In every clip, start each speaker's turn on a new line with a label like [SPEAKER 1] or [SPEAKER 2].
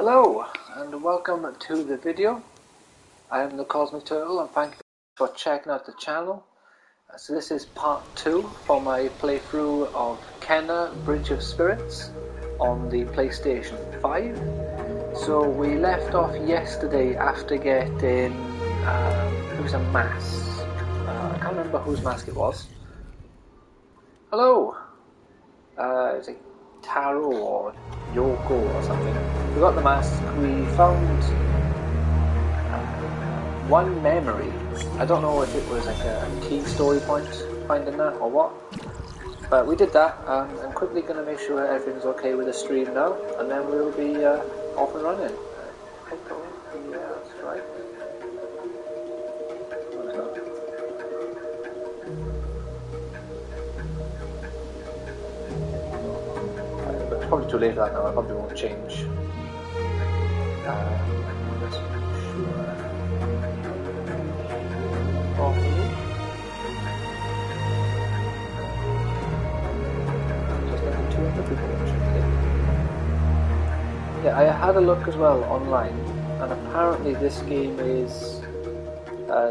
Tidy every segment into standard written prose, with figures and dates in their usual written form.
[SPEAKER 1] Hello and welcome to the video. I am the Cosmic Turtle and thank you for checking out the channel. So this is part 2 for my playthrough of Kenna Bridge of Spirits on the PlayStation 5. So we left off yesterday after getting it was a mask. I can't remember whose mask it was. Hello! It was like Taro or Yoko or something. We got the mask, we found one memory. I don't know if it was like a key story point finding that or what, but we did that. I'm quickly going to make sure everything's okay with the stream now, and then we'll be off and running. Yeah, that's right. It's probably too late for that now, I probably won't change. Yeah, I had a look as well online, and apparently this game is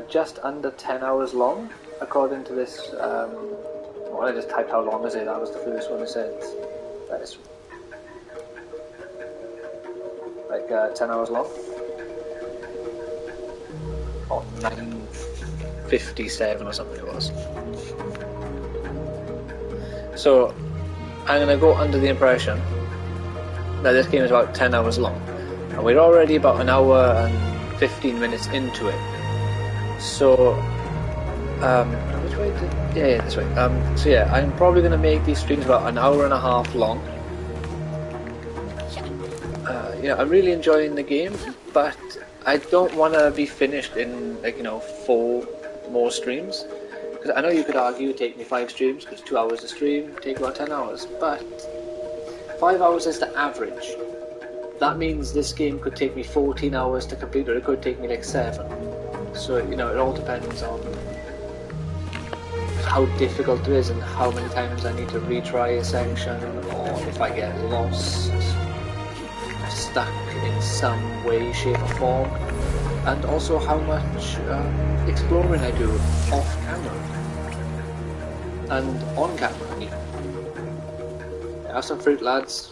[SPEAKER 1] just under 10 hours long, according to this. Well, I just typed how long is it. That was the first one it said. That is like 10 hours long, or 9:57 or something it was. So I'm gonna go under the impression that this game is about 10 hours long, and we're already about an hour and 15 minutes into it. So which way did... yeah, this way. So yeah, I'm probably gonna make these streams about an hour and a half long. Yeah, I'm really enjoying the game, but I don't want to be finished in, like, 4 more streams. Because I know you could argue it take me 5 streams, because 2 hours a stream take about 10 hours, but 5 hours is the average. That means this game could take me 14 hours to complete, or it could take me like 7. So, it all depends on how difficult it is and how many times I need to retry a section, or if I get lost, stuck in some way, shape or form, and also how much exploring I do off camera and on camera even. Have some fruit, lads,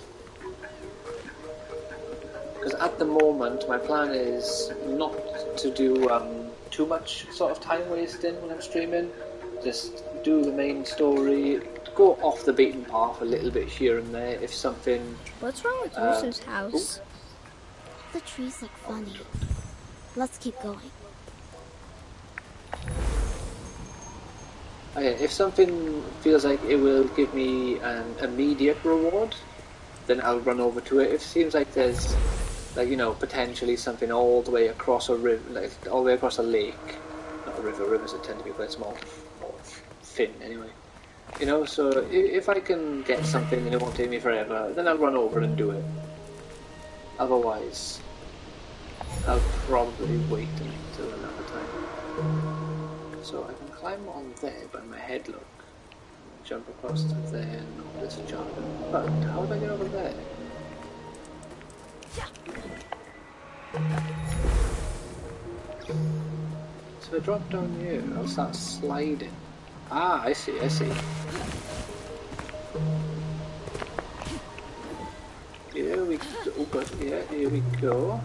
[SPEAKER 1] because at the moment my plan is not to do too much sort of time wasting when I'm streaming. Just do the main story, go off the beaten path a little bit here and there if something...
[SPEAKER 2] What's wrong with Rose's house?
[SPEAKER 3] Ooh. The trees look funny. Let's keep going.
[SPEAKER 1] Okay, if something feels like it will give me an immediate reward, then I'll run over to it. If it seems like there's, like, potentially something all the way across a river, like all the way across a lake, not a river, rivers tend to be quite small, or thin anyway. So if I can get something and it won't take me forever, then I'll run over and do it. Otherwise, I'll probably wait until another time. So I can climb on there by my head, look. Jump across to there, no, there's a jump. But how do I get over there? So I drop down here, I'll start sliding. Ah, I see. Here we go. Oh god, yeah, here we go.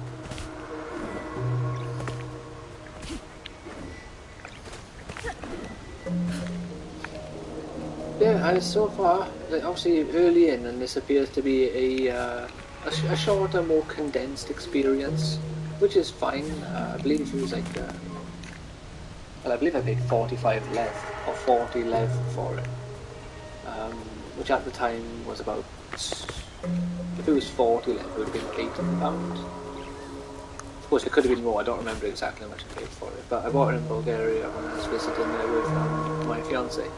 [SPEAKER 1] Yeah, so far, like, obviously early in, and this appears to be a shorter, more condensed experience, which is fine. I believe it was like, well, I believe I paid 45 lev, or 40 lev for it, which at the time was about, if it was 40 lev, it would have been £80. Of course, it could have been more. I don't remember exactly how much I paid for it, but I bought it in Bulgaria when I was visiting there with my fiance.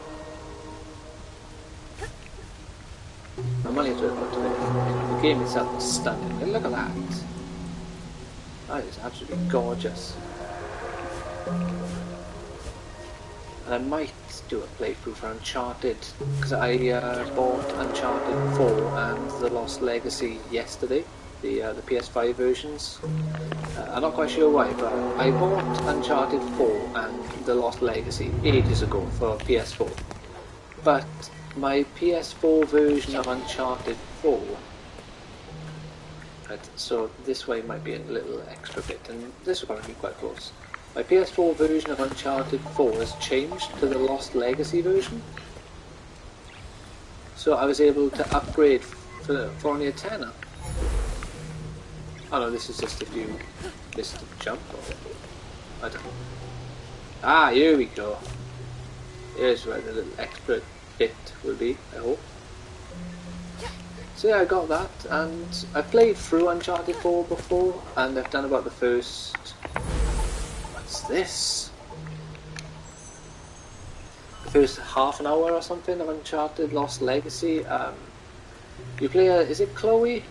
[SPEAKER 1] My money's worth put to it. The game itself is stunning. And look at that. That is absolutely gorgeous. And I might do a playthrough for Uncharted, because I bought Uncharted 4 and The Lost Legacy yesterday, the PS5 versions. I'm not quite sure why, but I bought Uncharted 4 and The Lost Legacy ages ago for PS4. But my PS4 version of Uncharted 4, right, so this way might be a little extra bit, and this will probably be quite close. My PS4 version of Uncharted 4 has changed to the Lost Legacy version. So I was able to upgrade for only a tenner. Oh no, this is just if you missed the jump, or I don't know. Ah, here we go. Here's where the little extra bit will be, I hope. So yeah, I got that, and I played through Uncharted 4 before, and I've done about the first... What's this? The first half an hour or something of Uncharted Lost Legacy. You play is it Chloe?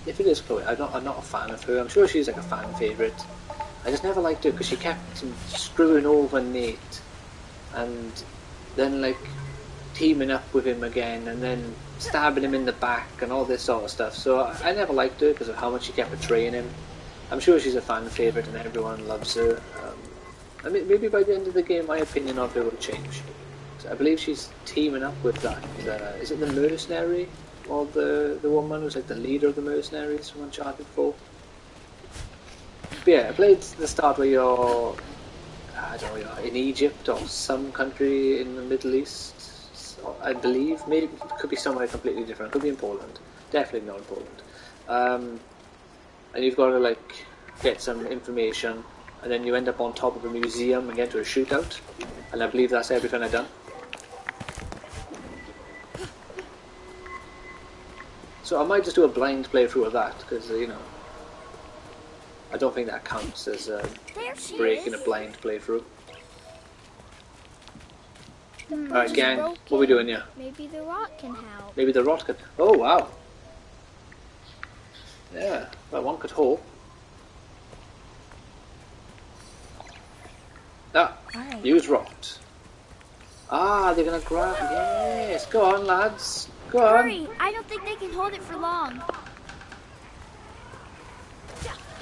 [SPEAKER 1] If it is Chloe, I'm not a fan of her. I'm sure she's like a fan favourite. I just never liked her because she kept screwing over Nate, and then like teaming up with him again, and then stabbing him in the back and all this sort of stuff. So I never liked her because of how much she kept betraying him. I'm sure she's a fan favourite and everyone loves her. I mean, maybe by the end of the game my opinion of her will change. So I believe she's teaming up with that, is it the mercenary? Or the woman who's like the leader of the mercenaries from Uncharted 4? But yeah, I played the start where you're, I don't know, you're in Egypt or some country in the Middle East, I believe. Maybe it could be somewhere completely different. It could be in Poland. Definitely not in Poland. And you've got to like get some information, and then you end up on top of a museum and get to a shootout. And I believe that's everything I've done. So I might just do a blind playthrough of that, because, you know, I don't think that counts as breaking a blind playthrough. Alright, gang, what are we doing here?
[SPEAKER 3] Maybe the rock can help.
[SPEAKER 1] Maybe the rod could... Oh, wow. Yeah, well, one could hope. Ah,
[SPEAKER 2] right.
[SPEAKER 1] Use rot. Ah, they're gonna grab... Yes, go on, lads. Go on.
[SPEAKER 3] Hurry! I don't think they can hold it for long.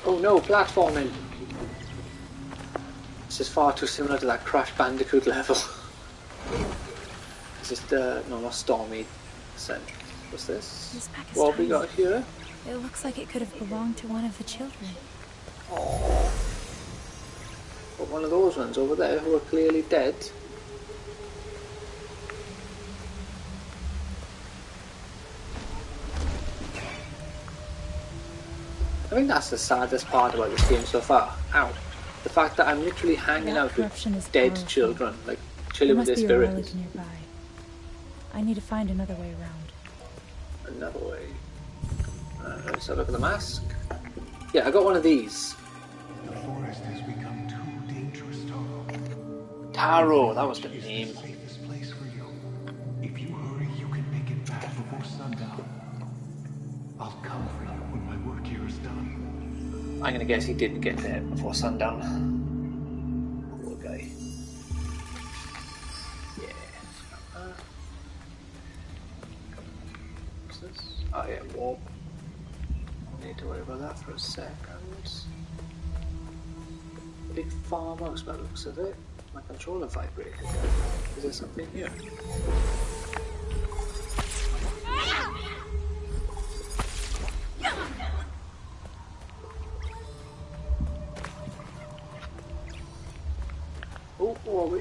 [SPEAKER 1] Oh no, platforming. This is far too similar to that Crash Bandicoot level. Is this no, not Stormy Descent. What's this?
[SPEAKER 2] This pack is
[SPEAKER 1] What have we
[SPEAKER 2] tiny.
[SPEAKER 1] got here?
[SPEAKER 2] It looks like it could have belonged to one of the children.
[SPEAKER 1] Oh. But one of those ones over there who are clearly dead. I think that's the saddest part about this game so far. Ow. The fact that I'm literally hanging out with dead
[SPEAKER 2] powerful.
[SPEAKER 1] children, like chilling with
[SPEAKER 2] There
[SPEAKER 1] their
[SPEAKER 2] must be a
[SPEAKER 1] spirits.
[SPEAKER 2] relic nearby. I need to find another way around.
[SPEAKER 1] Another way. Let's have a look at the mask. Yeah, I got one of these.
[SPEAKER 4] The forest has become too dangerous, Taro.
[SPEAKER 1] Taro, that was the
[SPEAKER 4] This
[SPEAKER 1] name.
[SPEAKER 4] is the safest place for you. If you hurry, you can make it back before sundown. I'll come for you when my work here is done.
[SPEAKER 1] I'm gonna guess he didn't get there before sundown. Poor guy. Yeah. What's this? Oh yeah, warp. Don't need to worry about that for a second. Big farmhouse by the looks of it. My controller vibrated. Is there something here?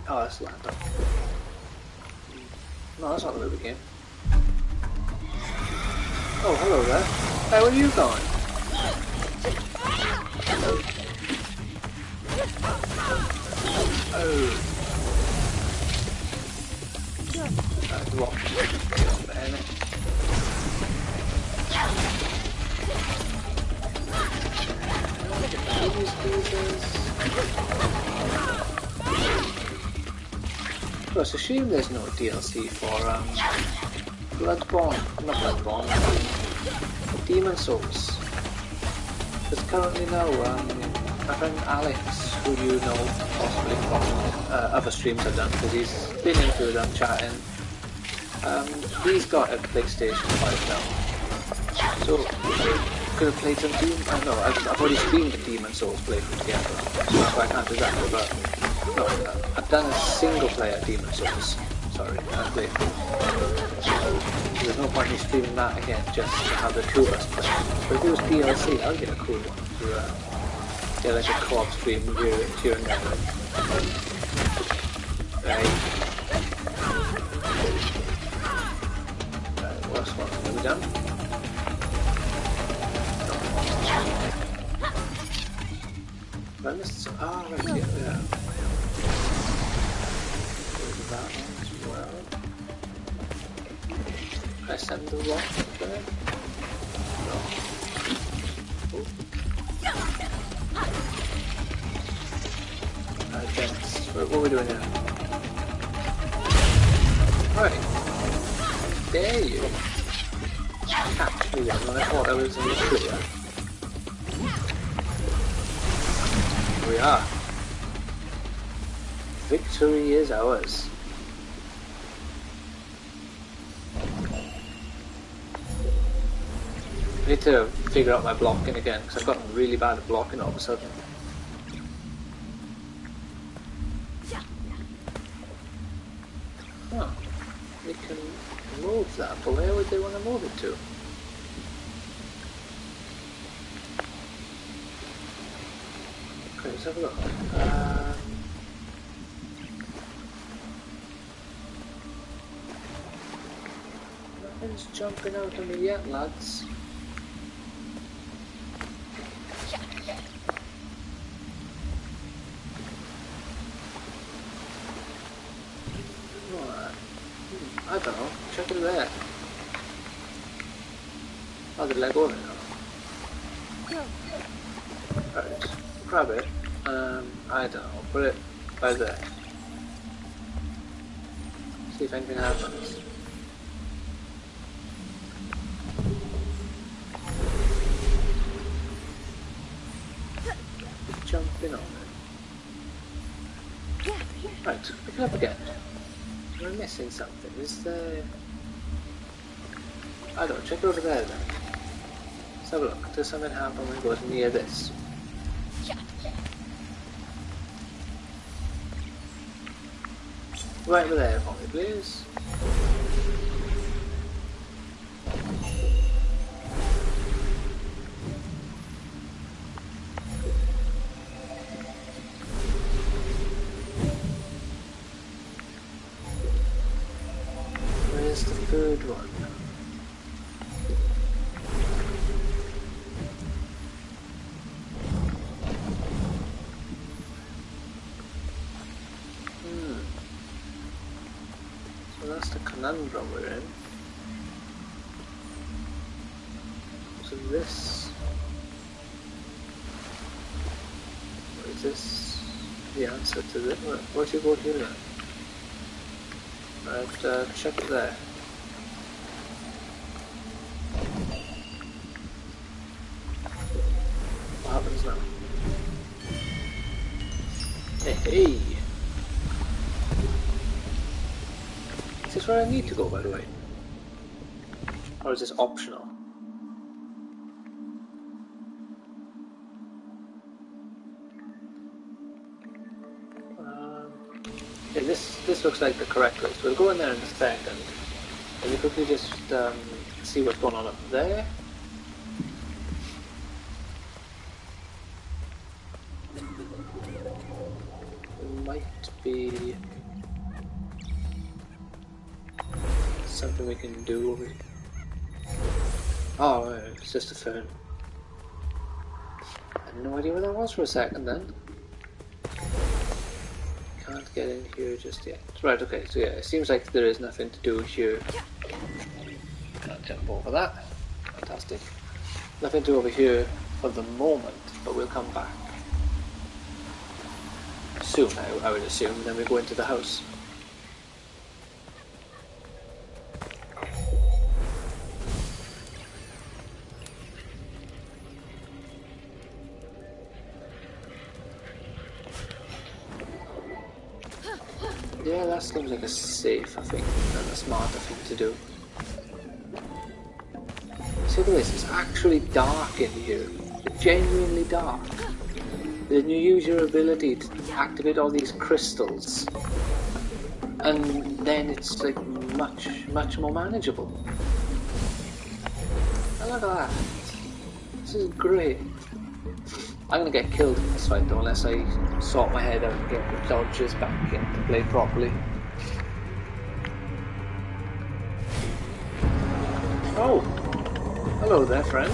[SPEAKER 1] Oh, that's land up. No, that's not the move again. Oh, hello there. Hey, where are you going? Oh. That's rock. Get on there, innit? Well, it's a shame there's no DLC for Bloodborne, not Bloodborne, Demon Souls. Because currently now, my friend Alex, who you know possibly from other streams I've done, because he's been into them chatting, he's got a PlayStation 5 now. So could have played some Demon. I know I've already streamed a Demon Souls playthrough together, so that's why I can't do that. But no, I've done a single player Demon Souls. Sorry, playthrough. So there's no point in streaming that again just to have the two of us play. But if it was DLC, that would be a cool one to get like a co-op stream here and there. Right. Last one, are we done? I missed some. Ah, right here, yeah. There's that one as well. Can I send the rock there? No. Oh. Gents, what are we doing here? Right. There you catch me then when I thought I was in the clear. Here we are. Victory is ours. I need to figure out my blocking again because I've gotten really bad at blocking all of a sudden. Oh, we can move that, but where would they want to move it to? Okay, let's have a look. Nothing's jumping out on me yet, lads. I don't know, check it there. Oh, the leg over now. Right, grab it. I don't know, put it by there. See if anything happens. Jumping on it. Right, pick it up again. Am I missing something? Is there... I don't know, check it over there then. Let's have a look. Does something happen when it goes near this? Right over there for me, please. Where's the third one? So that's the conundrum we're in. So this... is this the answer to this? Where'd you go here then? Right, check it there. What happens now? Hey! Is this where I need to go, by the way? Or is this optional? Yeah, this looks like the correct way. So we'll go in there in a second. Can we quickly just see what's going on up there? There might be something we can do over here. Oh, it's just a phone. I had no idea what that was for a second then. Can't get in here just yet. Right, okay, so yeah, it seems like there is nothing to do here. Can't jump over that. Fantastic. Nothing to do over here for the moment, but we'll come back soon, I would assume, and then we go into the house. Yeah, that seems like a safe, I think, and a smarter thing to do. see this, it's actually dark in here. It's genuinely dark. Then you use your ability to activate all these crystals, and then it's like much more manageable. I look at that. This is great. I'm gonna get killed in this fight though, unless I sort my head out and get the dodges back into play properly. Oh! Hello there, friends.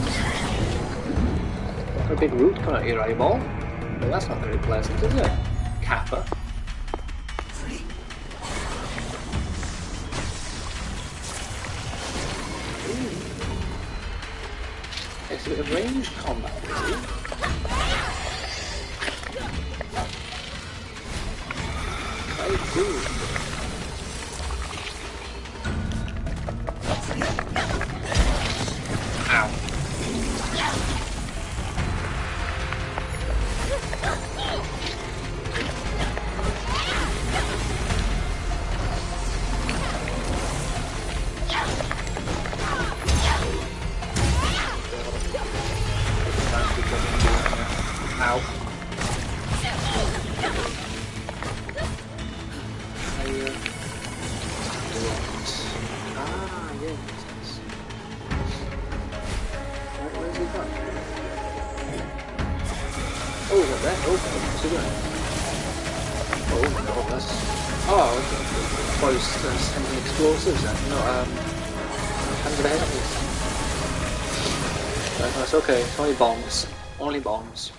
[SPEAKER 1] Got a big root coming out of your eyeball. Well, that's not very pleasant, is it? Kappa. It's a bit of ranged combat, really. I do. Ow. Ow. Oh, is that there? Oh, what's he doing? Oh no, that's... Oh, okay. I thought he was sending explosives then. No, under the enemies. Right, that's okay, it's only bombs. Only bombs.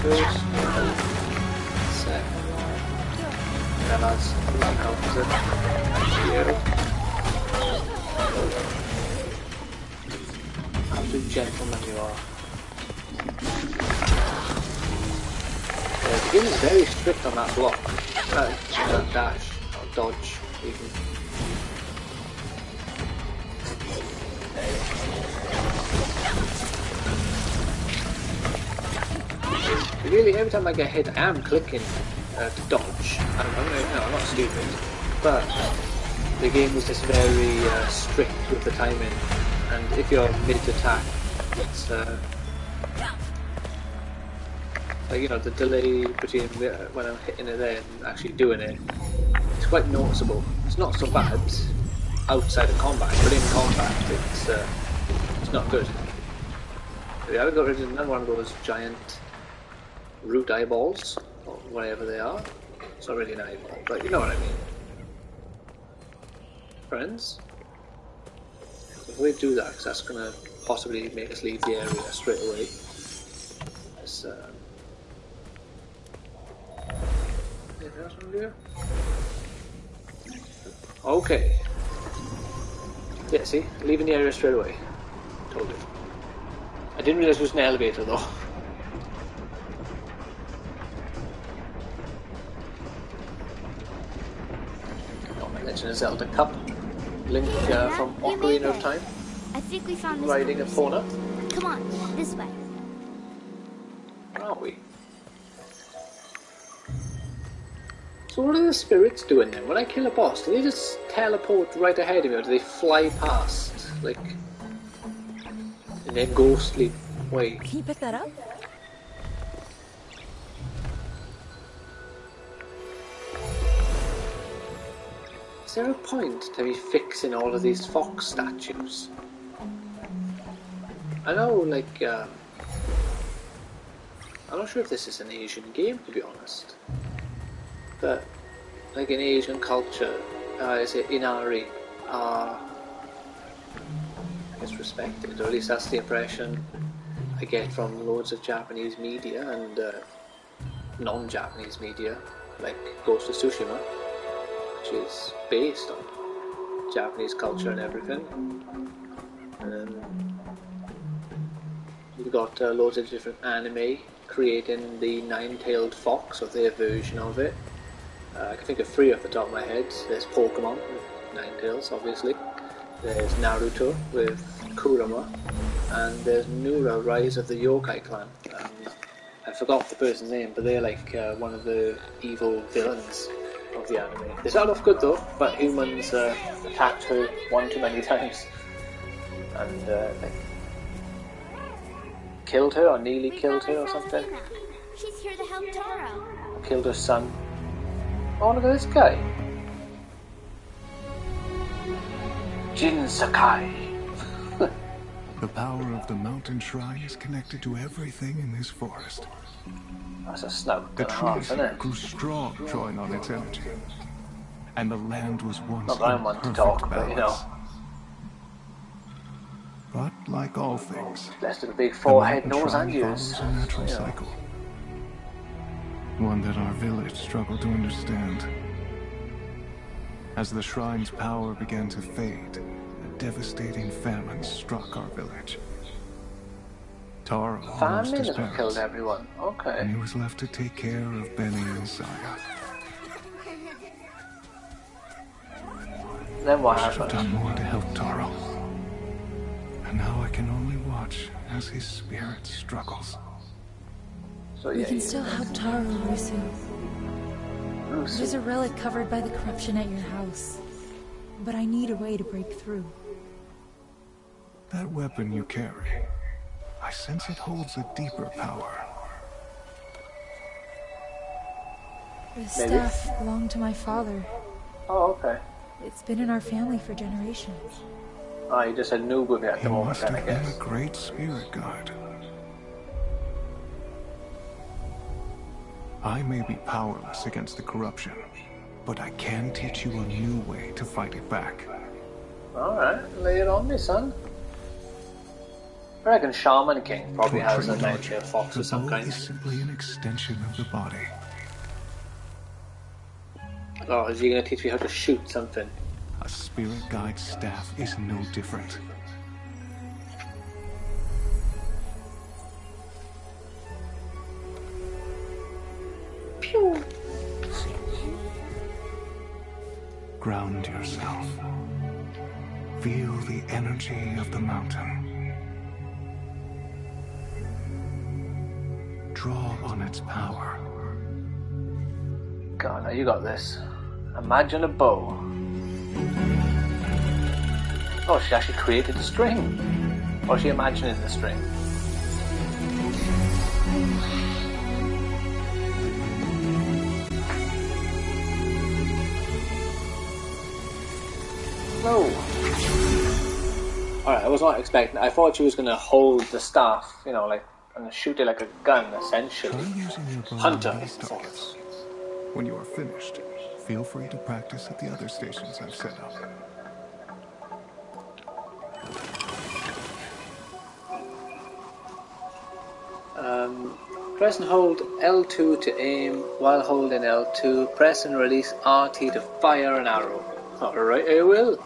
[SPEAKER 1] First, second one. Yeah, that's one help, is it? Thank you. Absolute gentleman you are. Yeah, the game is very strict on that block. Dash, or dodge, even. Really, every time I get hit, I am clicking to dodge. I'm not stupid, but the game is just very strict with the timing, and if you're mid-attack, it's like, you know, the delay between when I'm hitting it there and actually doing it, it's quite noticeable. It's not so bad outside of combat, but in combat, it's not good. So yeah, I got rid of another one of those giant root eyeballs, or whatever they are. It's not really an eyeball, but you know what I mean. Friends? So if we do that, because that's going to possibly make us leave the area straight away. Let's, anything else on here? Okay. Yeah, see? Leaving the area straight away. Told you. I didn't realise it was an elevator though. Legend of Zelda Cup. Link from Ocarina of Time.
[SPEAKER 3] I think we found this
[SPEAKER 1] riding a fauna.
[SPEAKER 3] Come on, this way.
[SPEAKER 1] Where are we? So what are the spirits doing then? When I kill a boss, do they just teleport right ahead of me, or do they fly past, like, in their ghostly way?
[SPEAKER 2] Can you pick that up?
[SPEAKER 1] Is there a point to me fixing all of these fox statues? I know, like, I'm not sure if this is an Asian game, to be honest. But, like, in Asian culture, is it Inari are, I guess, respected, or at least that's the impression I get from loads of Japanese media and non-Japanese media, like Ghost of Tsushima, which is based on Japanese culture and everything. You've got loads of different anime creating the nine-tailed fox, or their version of it. I can think of 3 off the top of my head. There's Pokemon with 9 tails, obviously. There's Naruto with Kurama, and there's Nura, Rise of the Yokai Clan. I forgot the person's name, but they're like one of the evil villains of the anime. They start off good though, but humans attacked her one too many times, and like killed her or nearly killed her or something.
[SPEAKER 3] She's here to help Taro.
[SPEAKER 1] Killed her son. Oh, look at this guy. Jin Sakai.
[SPEAKER 4] The power of the mountain shrine is connected to everything in this forest.
[SPEAKER 1] That's a snout
[SPEAKER 4] The
[SPEAKER 1] and a half,
[SPEAKER 4] trees
[SPEAKER 1] isn't it?
[SPEAKER 4] grew strong, drawing on its energy. And the land was once
[SPEAKER 1] Not that I
[SPEAKER 4] in
[SPEAKER 1] want to
[SPEAKER 4] perfect
[SPEAKER 1] talk, but
[SPEAKER 4] balance.
[SPEAKER 1] you know.
[SPEAKER 4] But like all things,
[SPEAKER 1] Blessed with a big
[SPEAKER 4] the
[SPEAKER 1] forehead,
[SPEAKER 4] mountain
[SPEAKER 1] nose,
[SPEAKER 4] shrine
[SPEAKER 1] and ears.
[SPEAKER 4] follows a natural
[SPEAKER 1] You know.
[SPEAKER 4] cycle. One that our village struggled to understand. As the shrine's power began to fade, a devastating famine struck our village. Taro lost
[SPEAKER 1] Famine
[SPEAKER 4] his
[SPEAKER 1] has
[SPEAKER 4] parents,
[SPEAKER 1] killed everyone. Okay.
[SPEAKER 4] and he was left to take care of Benny and Saya.
[SPEAKER 1] Then what
[SPEAKER 4] I should have done
[SPEAKER 1] happened?
[SPEAKER 4] more to help Taro. And now I can only watch as his spirit struggles.
[SPEAKER 1] So
[SPEAKER 2] We
[SPEAKER 1] yeah,
[SPEAKER 2] can still help Taro, Rusu. There's a relic covered by the corruption at your house. But I need a way to break through.
[SPEAKER 4] That weapon you carry, I sense it holds a deeper power.
[SPEAKER 2] The staff belonged to my father.
[SPEAKER 1] Oh, okay.
[SPEAKER 2] It's been in our family for generations.
[SPEAKER 1] Oh, you just a noob with it at
[SPEAKER 4] He
[SPEAKER 1] the moment,
[SPEAKER 4] must
[SPEAKER 1] then I
[SPEAKER 4] have been
[SPEAKER 1] guess.
[SPEAKER 4] a great spirit guide. I may be powerless against the corruption, but I can teach you a new way to fight it back.
[SPEAKER 1] Alright, lay it on me, son. I reckon Shaman King probably
[SPEAKER 4] To
[SPEAKER 1] has a
[SPEAKER 4] trained
[SPEAKER 1] miniature
[SPEAKER 4] archer,
[SPEAKER 1] fox
[SPEAKER 4] the
[SPEAKER 1] of some
[SPEAKER 4] bow
[SPEAKER 1] kind.
[SPEAKER 4] is simply an extension of the body.
[SPEAKER 1] Oh, is he going to teach me how to shoot something?
[SPEAKER 4] A spirit guide's staff is no different.
[SPEAKER 1] Pew!
[SPEAKER 4] Ground yourself. Feel the energy of the mountain. Draw on its power.
[SPEAKER 1] God, now you got this. Imagine a bow. Oh, she actually created the string. Or she imagining the string. No. Alright, I was not expecting. I thought she was going to hold the staff, you know, like, and shoot it like a gun, essentially.
[SPEAKER 4] Try using your bow
[SPEAKER 1] Hunter.
[SPEAKER 4] on these targets. When you are finished, feel free to practice at the other stations I've set up.
[SPEAKER 1] Press and hold L2 to aim. While holding L2, press and release RT to fire an arrow. Alright, I will.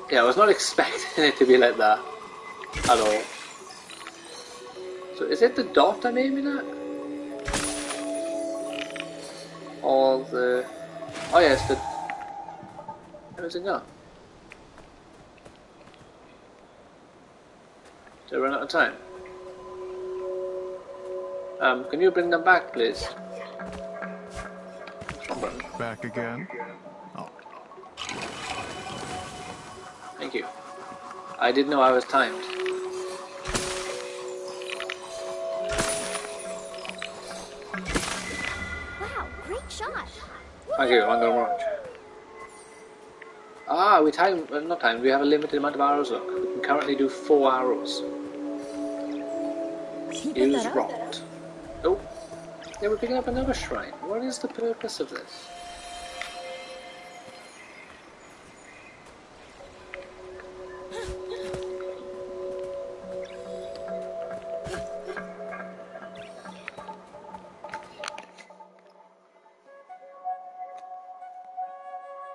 [SPEAKER 1] Yeah, I was not expecting it to be like that at all. So is it the dot I'm aiming at? Or the... Oh yes, the... Where's it gone? Did I run out of time? Can you bring them back, please? Wrong button.
[SPEAKER 4] Back again? Oh,
[SPEAKER 1] Thank you. I didn't know I was timed.
[SPEAKER 3] Wow, great shot.
[SPEAKER 1] Thank you, I'm gonna watch. Ah, we time, well, not time, we have a limited amount of arrows, look. We can currently do 4 arrows.
[SPEAKER 2] Can you put
[SPEAKER 1] Use
[SPEAKER 2] that up?
[SPEAKER 1] rot. Oh, yeah, we're picking up another shrine. What is the purpose of this?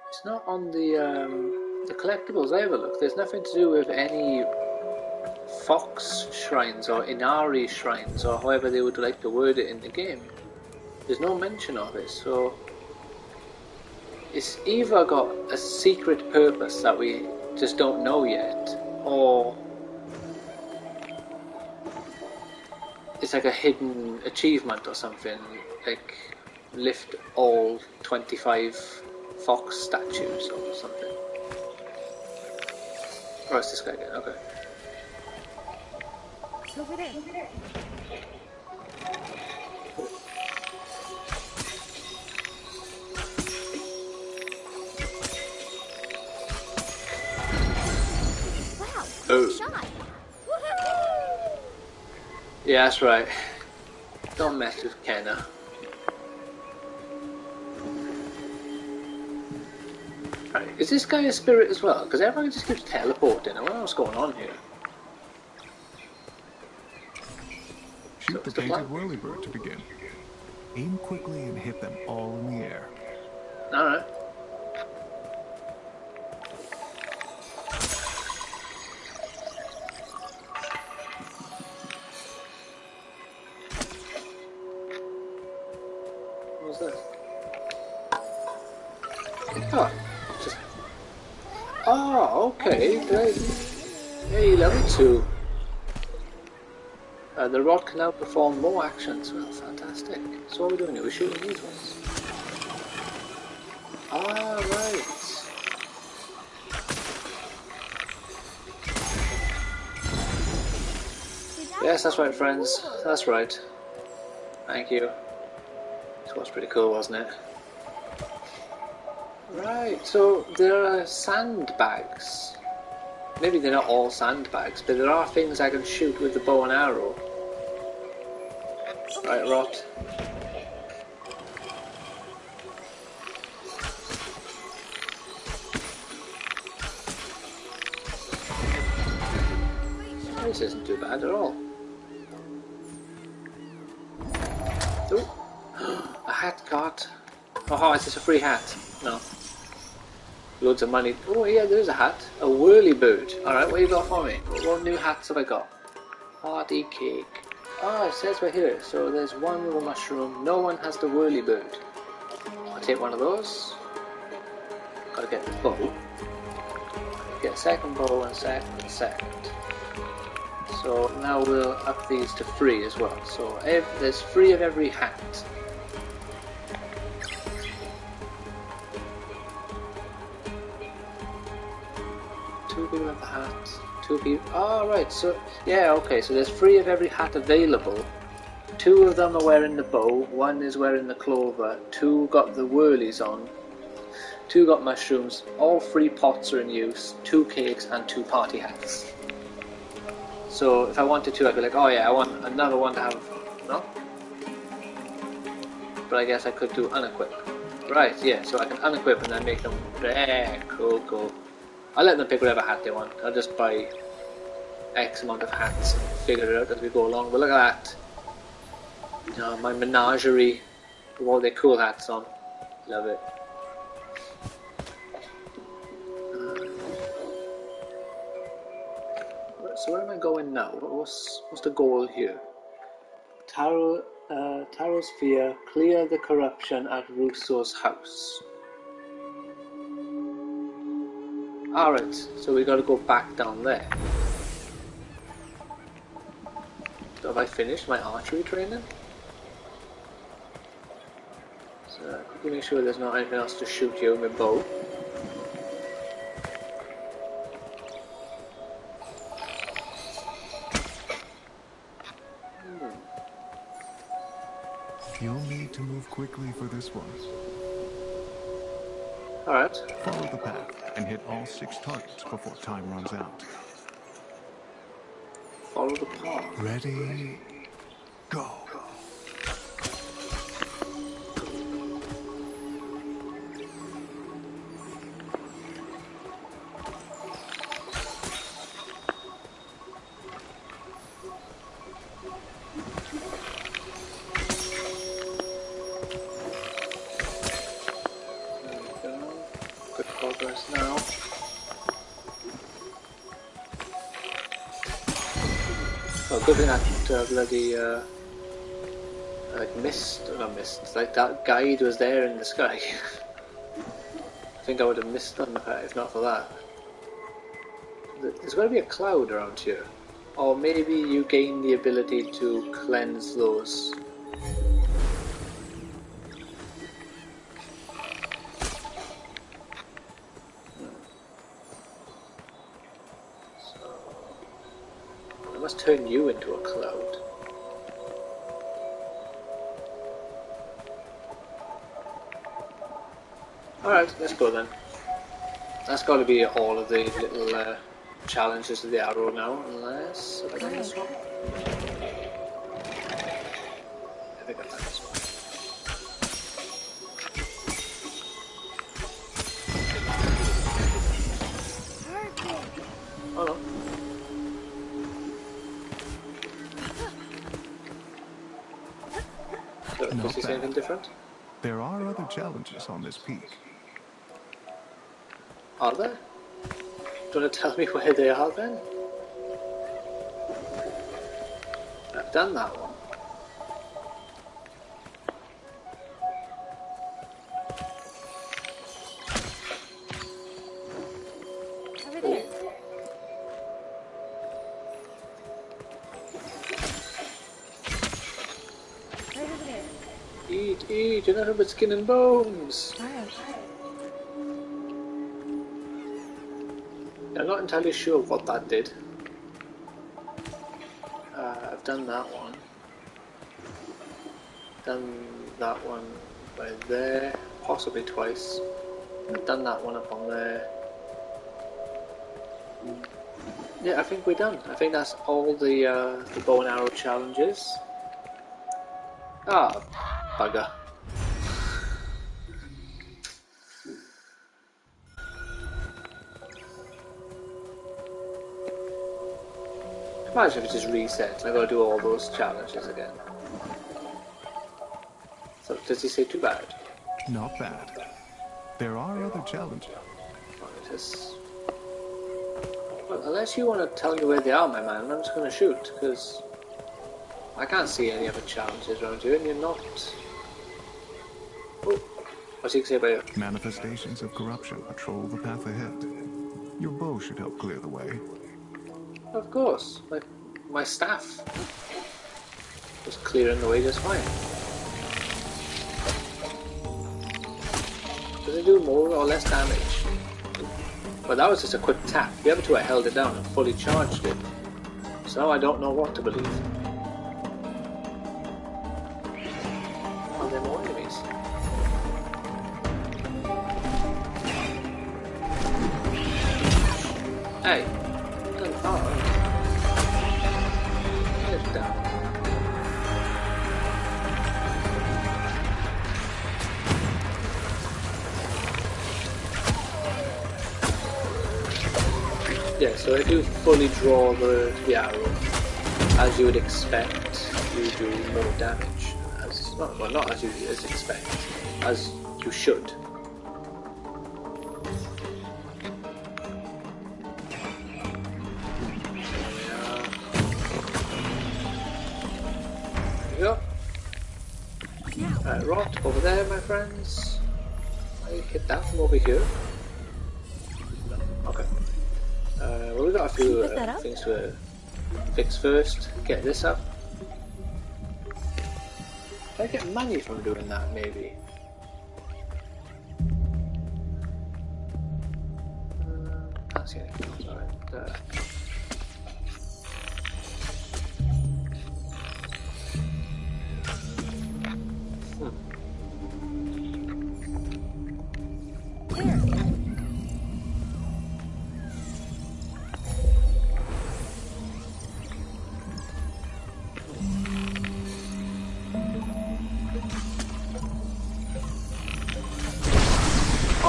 [SPEAKER 1] It's not on the collectibles I have a look. There's nothing to do with any fox shrines or Inari shrines or however they would like to word it in the game. There's no mention of it, so it's either got a secret purpose that we just don't know yet, or it's like a hidden achievement or something, like lift all 25 fox statues or something. Oh, it's this guy again, okay.
[SPEAKER 2] Over there.
[SPEAKER 3] Wow,
[SPEAKER 1] Oh.
[SPEAKER 3] shot.
[SPEAKER 1] Yeah, that's right. Don't mess with Kenna. Right, is this guy a spirit as well? Because everyone just keeps teleporting. I wonder what's going on here.
[SPEAKER 4] Shoot
[SPEAKER 1] So
[SPEAKER 4] the painted whirlybird to begin. Aim quickly and hit them all in the air.
[SPEAKER 1] Alright. What's this? Oh, just... Oh, okay. Great. Hey, level 2. The rod can now perform more actions. Well, fantastic. So what are we doing here? We're shooting these ones. Ah, right. Yes, that's right, friends. That's right. Thank you. This was pretty cool, wasn't it? Right, so there are sandbags. Maybe they're not all sandbags, but there are things I can shoot with the bow and arrow. Right, Rot. This isn't too bad at all. Oh, a hat cart. Oh, is this a free hat? No. Loads of money. Oh yeah, there's a hat. A whirlybird. Alright, what you got for me? What new hats have I got? Party cake. Ah, it says right here. So there's one with a mushroom. No one has the whirlybird. I'll take one of those. Gotta get the bow. Get a second bow and second. So now we'll up these to 3 as well. So there's 3 of every hat. Two people have the hat. 2 people. Oh, right. So yeah, okay. So there's 3 of every hat available. 2 of them are wearing the bow. 1 is wearing the clover. 2 got the whirlies on. 2 got mushrooms. All 3 pots are in use. 2 cakes and 2 party hats. So if I wanted to, I'd be like, oh yeah, I want another one to have. No. But I guess I could do unequip. Right. Yeah. So I can unequip and then make them. Cool. Cool. I'll let them pick whatever hat they want. I'll just buy X amount of hats and figure it out as we go along. But look at that. You know, my menagerie with all their cool hats on. Love it. So where am I going now? What's the goal here? Taro Sphere, clear the corruption at Russo's house. Alright, so we gotta go back down there. So have I finished my archery training? So quickly make sure there's not anything else to shoot here with my bow.
[SPEAKER 4] You'll need to move quickly for this one.
[SPEAKER 1] Alright.
[SPEAKER 4] Follow the path and hit all 6 targets before time runs out.
[SPEAKER 1] Follow the path.
[SPEAKER 4] Ready, go.
[SPEAKER 1] Now. Oh, good thing that bloody like not mist, like that guide was there in the sky. I think I would have missed them if not for that. there's got to be a cloud around here. Or maybe you gain the ability to cleanse those. So, I must turn you into a cloud. Alright, let's go then. That's got to be all of the little challenges of the arrow now, unless... Have I done this one? I think I've done this one. Oh no. Does he say anything different?
[SPEAKER 4] There are other challenges on this peak.
[SPEAKER 1] Are there? Do you want to tell me where they are then? I've done that one.
[SPEAKER 2] Over there. Right over there.
[SPEAKER 1] Eat, you're nothing but skin and bones.
[SPEAKER 2] Alright.
[SPEAKER 1] I'm not entirely sure what that did. I've done that one. Done that one by there, possibly twice. I've done that one up on there. Yeah, I think we're done. I think that's all the bow and arrow challenges. Ah, bugger. Imagine if it just resets and I gotta do all those challenges again. So, does he say too bad?
[SPEAKER 4] Not bad. There are other challenges.
[SPEAKER 1] Well, unless you want to tell me where they are, my man, I'm just gonna shoot, because I can't see any other challenges around here, and you're not... Oh, what's he say about you?
[SPEAKER 4] Manifestations of corruption patrol the path ahead. Your bow should help clear the way.
[SPEAKER 1] Of course, my staff was clearing the way just fine. Does it do more or less damage? Well, that was just a quick tap. The other two I held it down and fully charged it. So now I don't know what to believe. Are there more enemies? Hey! Down. Yeah, so if you fully draw the arrow, as you would expect, you do more damage. Not as you expect, as you should. Rot over there, my friends. I hit that from over here. No. Okay. Well, we've got a few things to fix first. Get this up. Can I get money from doing that, maybe? Can't see anything else. Alright.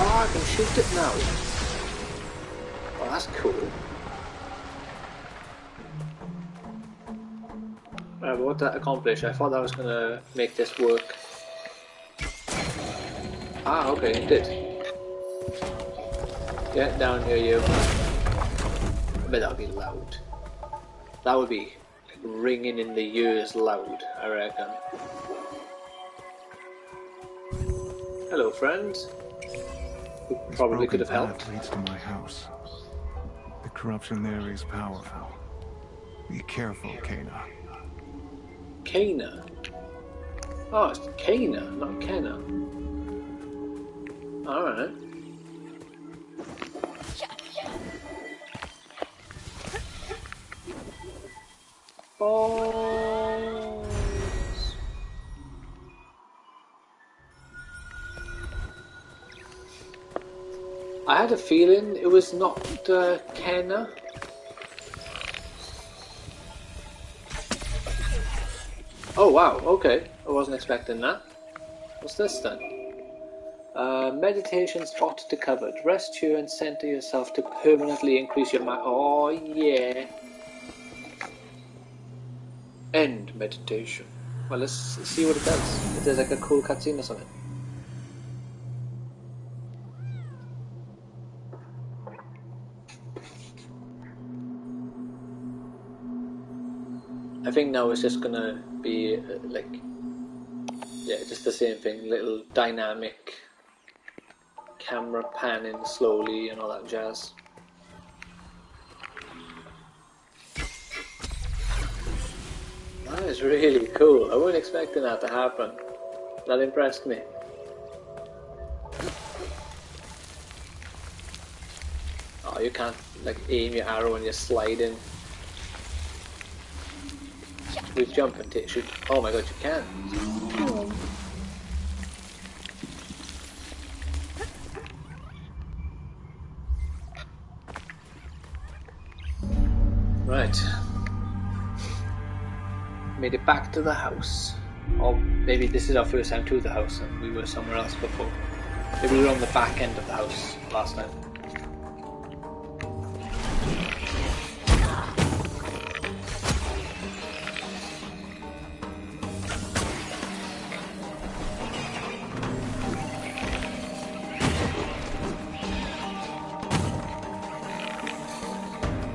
[SPEAKER 1] I can shoot it now. Oh, that's cool. Right, but what did that accomplish? I thought that was gonna make this work. Ah, okay, it did. Get down here, you. I bet that would be loud. That would be ringing in the ears loud, I reckon. Hello, friend. Who probably could have helped.
[SPEAKER 4] Leads to my house. The Corruption there is powerful. Be careful, Kana.
[SPEAKER 1] Kana? Oh, it's Kana, not Kenna. Alright. Balls. I had a feeling it was not Kenna. Oh wow, okay. I wasn't expecting that. What's this then? Meditation spot discovered. Rest here and center yourself to permanently increase your mind. Oh yeah. End meditation. Well, let's see what it does. If there's like a cool cutscene or something. I think now it's just gonna be like, yeah, just the same thing. Little dynamic camera panning slowly and all that jazz. That is really cool. I wasn't expecting that to happen. That impressed me. Oh, you can't like aim your arrow when you're sliding. With jump and shoot. Oh my god, you can. Right. Made it back to the house. Or maybe this is our first time to the house and we were somewhere else before. Maybe we were on the back end of the house last time.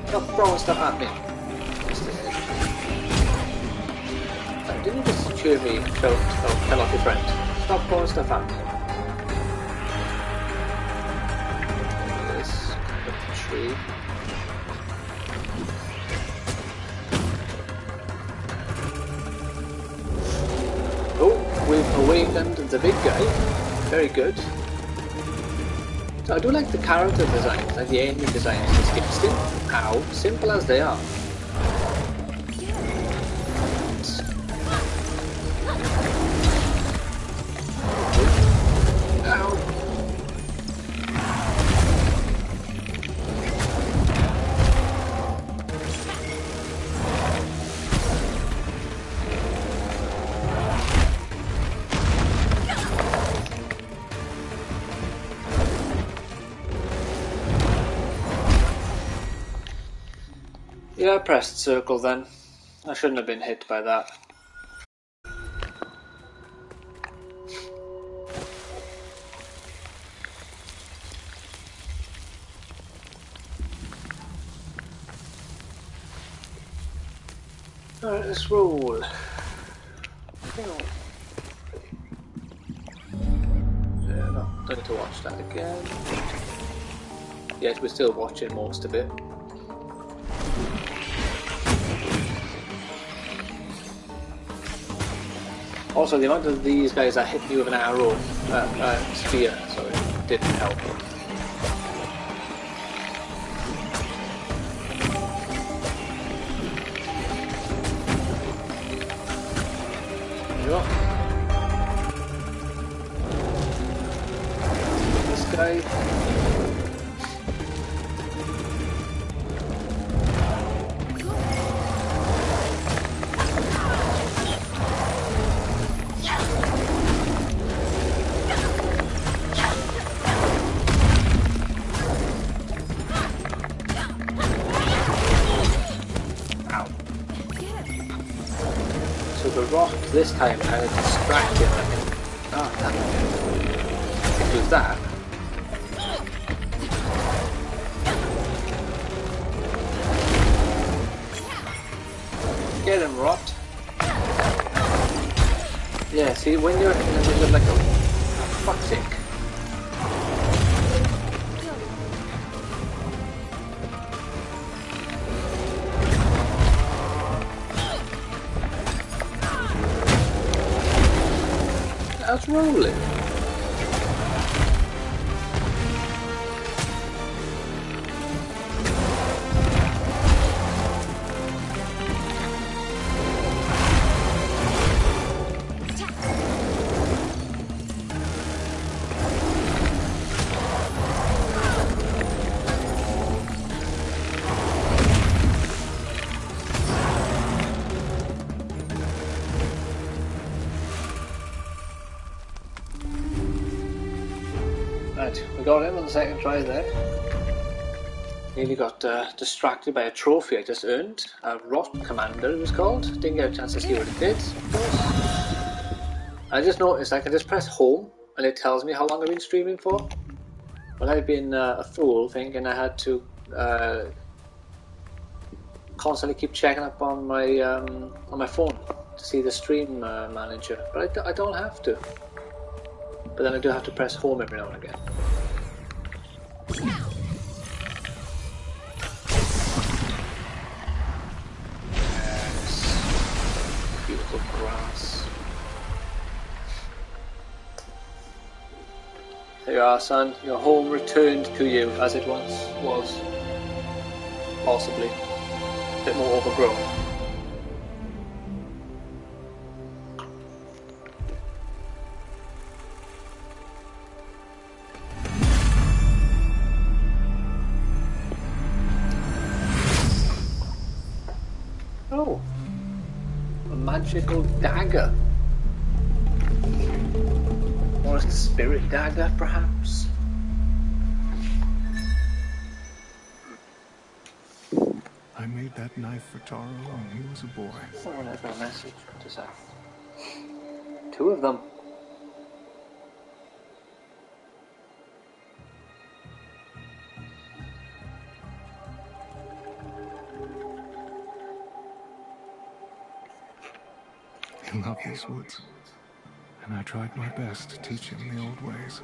[SPEAKER 1] Stop throwing stuff at me. Didn't you just cheer me? Tell off your friend. Stop throwing stuff at me. This tree. Oh, we've awakened the big guy. Very good. So I do like the character designs, like the enemy designs. It's how simple as they are. Yeah, I pressed circle then. I shouldn't have been hit by that. Alright, let's roll. Yeah, not going to watch that again. Yes, we're still watching most of it. Also, the amount of these guys that hit me with an arrow, spear, sorry, didn't help. There you go. This guy. This time kind of distracted. Oh, damn it. Who's that? Get him, Rot. Yeah, see, when you're in the middle of like a fuck's sake. How's rolling? Right, we got him on the second try there. Nearly got distracted by a trophy I just earned. A Rot Commander it was called. Didn't get a chance to see what it did, of course. I just noticed I can just press home and it tells me how long I've been streaming for. But I've been a fool thinking I had to constantly keep checking up on my phone to see the stream manager. But I don't have to. But then I do have to press home every now and again. Yes. Beautiful grass. There you are, son. Your home returned to you as it once was. Possibly. A bit more overgrown. Oh, a magical dagger. Or a spirit dagger, perhaps?
[SPEAKER 4] I made that knife for Taro when he was a boy.
[SPEAKER 1] Oh, whatever a message. What is that? 2 of them.
[SPEAKER 4] He loved these woods, and I tried my best to teach him the old ways.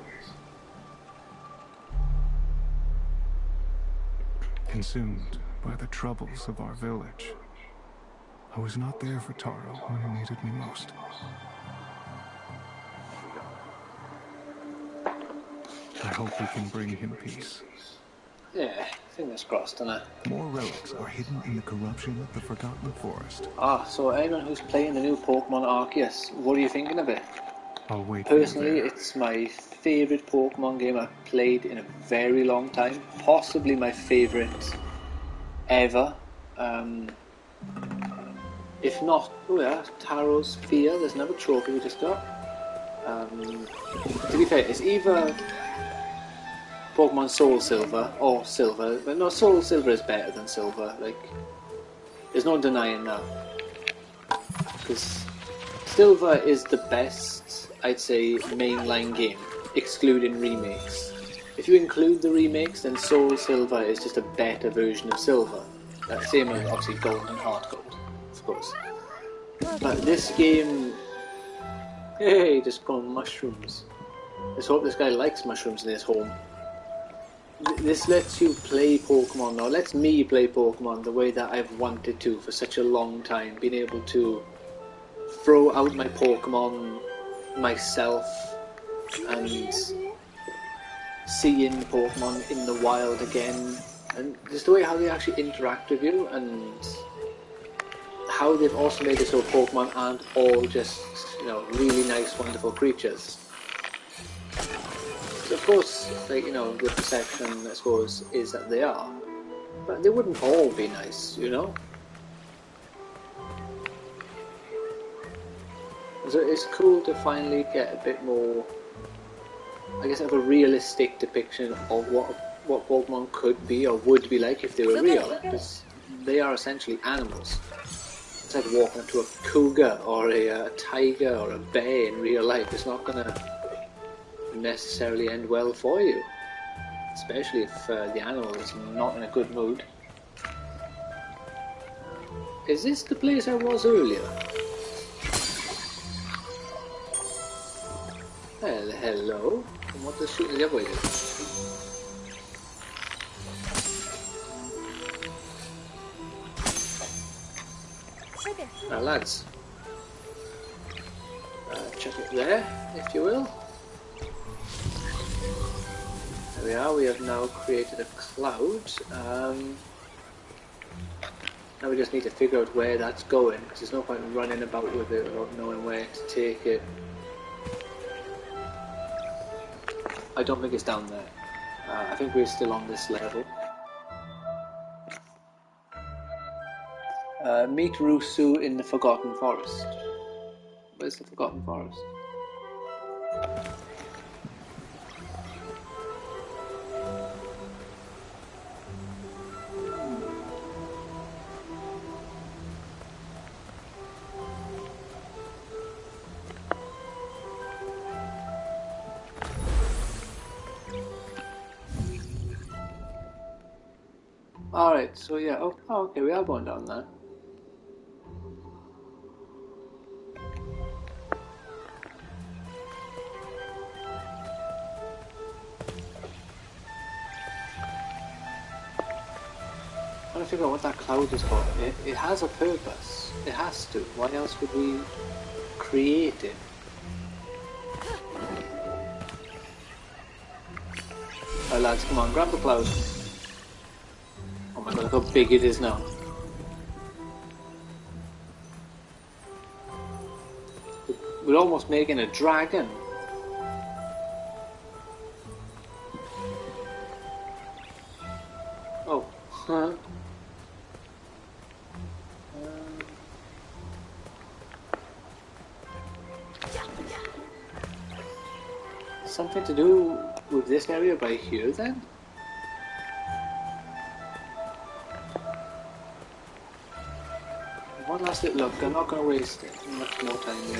[SPEAKER 4] Consumed by the troubles of our village, I was not there for Taro when he needed me most. I hope we can bring him peace.
[SPEAKER 1] Yeah, fingers crossed, innit?
[SPEAKER 4] More relics are hidden in the corruption of the Forgotten Forest.
[SPEAKER 1] Ah, so anyone who's playing the new Pokemon Arceus, what are you thinking of it?
[SPEAKER 4] I'll wait
[SPEAKER 1] Personally,
[SPEAKER 4] for you there.
[SPEAKER 1] it's my favourite Pokemon game I've played in a very long time. Possibly my favourite ever. If not, oh yeah, Taro's Sphere, there's another trophy we just got. To be fair, it's either Pokemon Soul Silver or Silver, but no, Soul Silver is better than Silver, like, there's no denying that. Because Silver is the best, I'd say, mainline game, excluding remakes. If you include the remakes, then Soul Silver is just a better version of Silver. Same as, obviously, Gold and Heart Gold, of course. But this game... Hey, just growing mushrooms. Let's hope this guy likes mushrooms in his home. This lets you play Pokemon, or lets me play Pokemon the way that I've wanted to for such a long time. Being able to throw out my Pokemon myself and seeing Pokemon in the wild again. And just the way how they actually interact with you, and how they've also made it so Pokemon aren't all just, you know, really nice, wonderful creatures. So of course, like, you know, the perception, I suppose, is that they are. But they wouldn't all be nice, you know? So it's cool to finally get a bit more, I guess, of a realistic depiction of what Pokemon could be or would be like if they were real. Because they are essentially animals. It's like walking up to a cougar or a tiger or a bear in real life. It's not going to necessarily end well for you. Especially if the animal is not in a good mood. Is this the place I was earlier? Well, hello. And what does shooting the other way do? Now lads, check it there, if you will. There we are, we have now created a cloud. Now we just need to figure out where that's going, because there's no point in running about with it without knowing where to take it. I don't think it's down there. I think we're still on this level. Meet Rusu in the Forgotten Forest. Where's the Forgotten Forest? Alright, so yeah, oh, okay, we are going down there. I'm trying to figure out what that cloud is for. It has a purpose. It has to. Why else would we create it? Alright lads, come on, grab the cloud. Oh my god, look how big it is now. We're almost making a dragon. Oh. Something to do with this area by here then? One last little look, I'm not going to waste much more time here.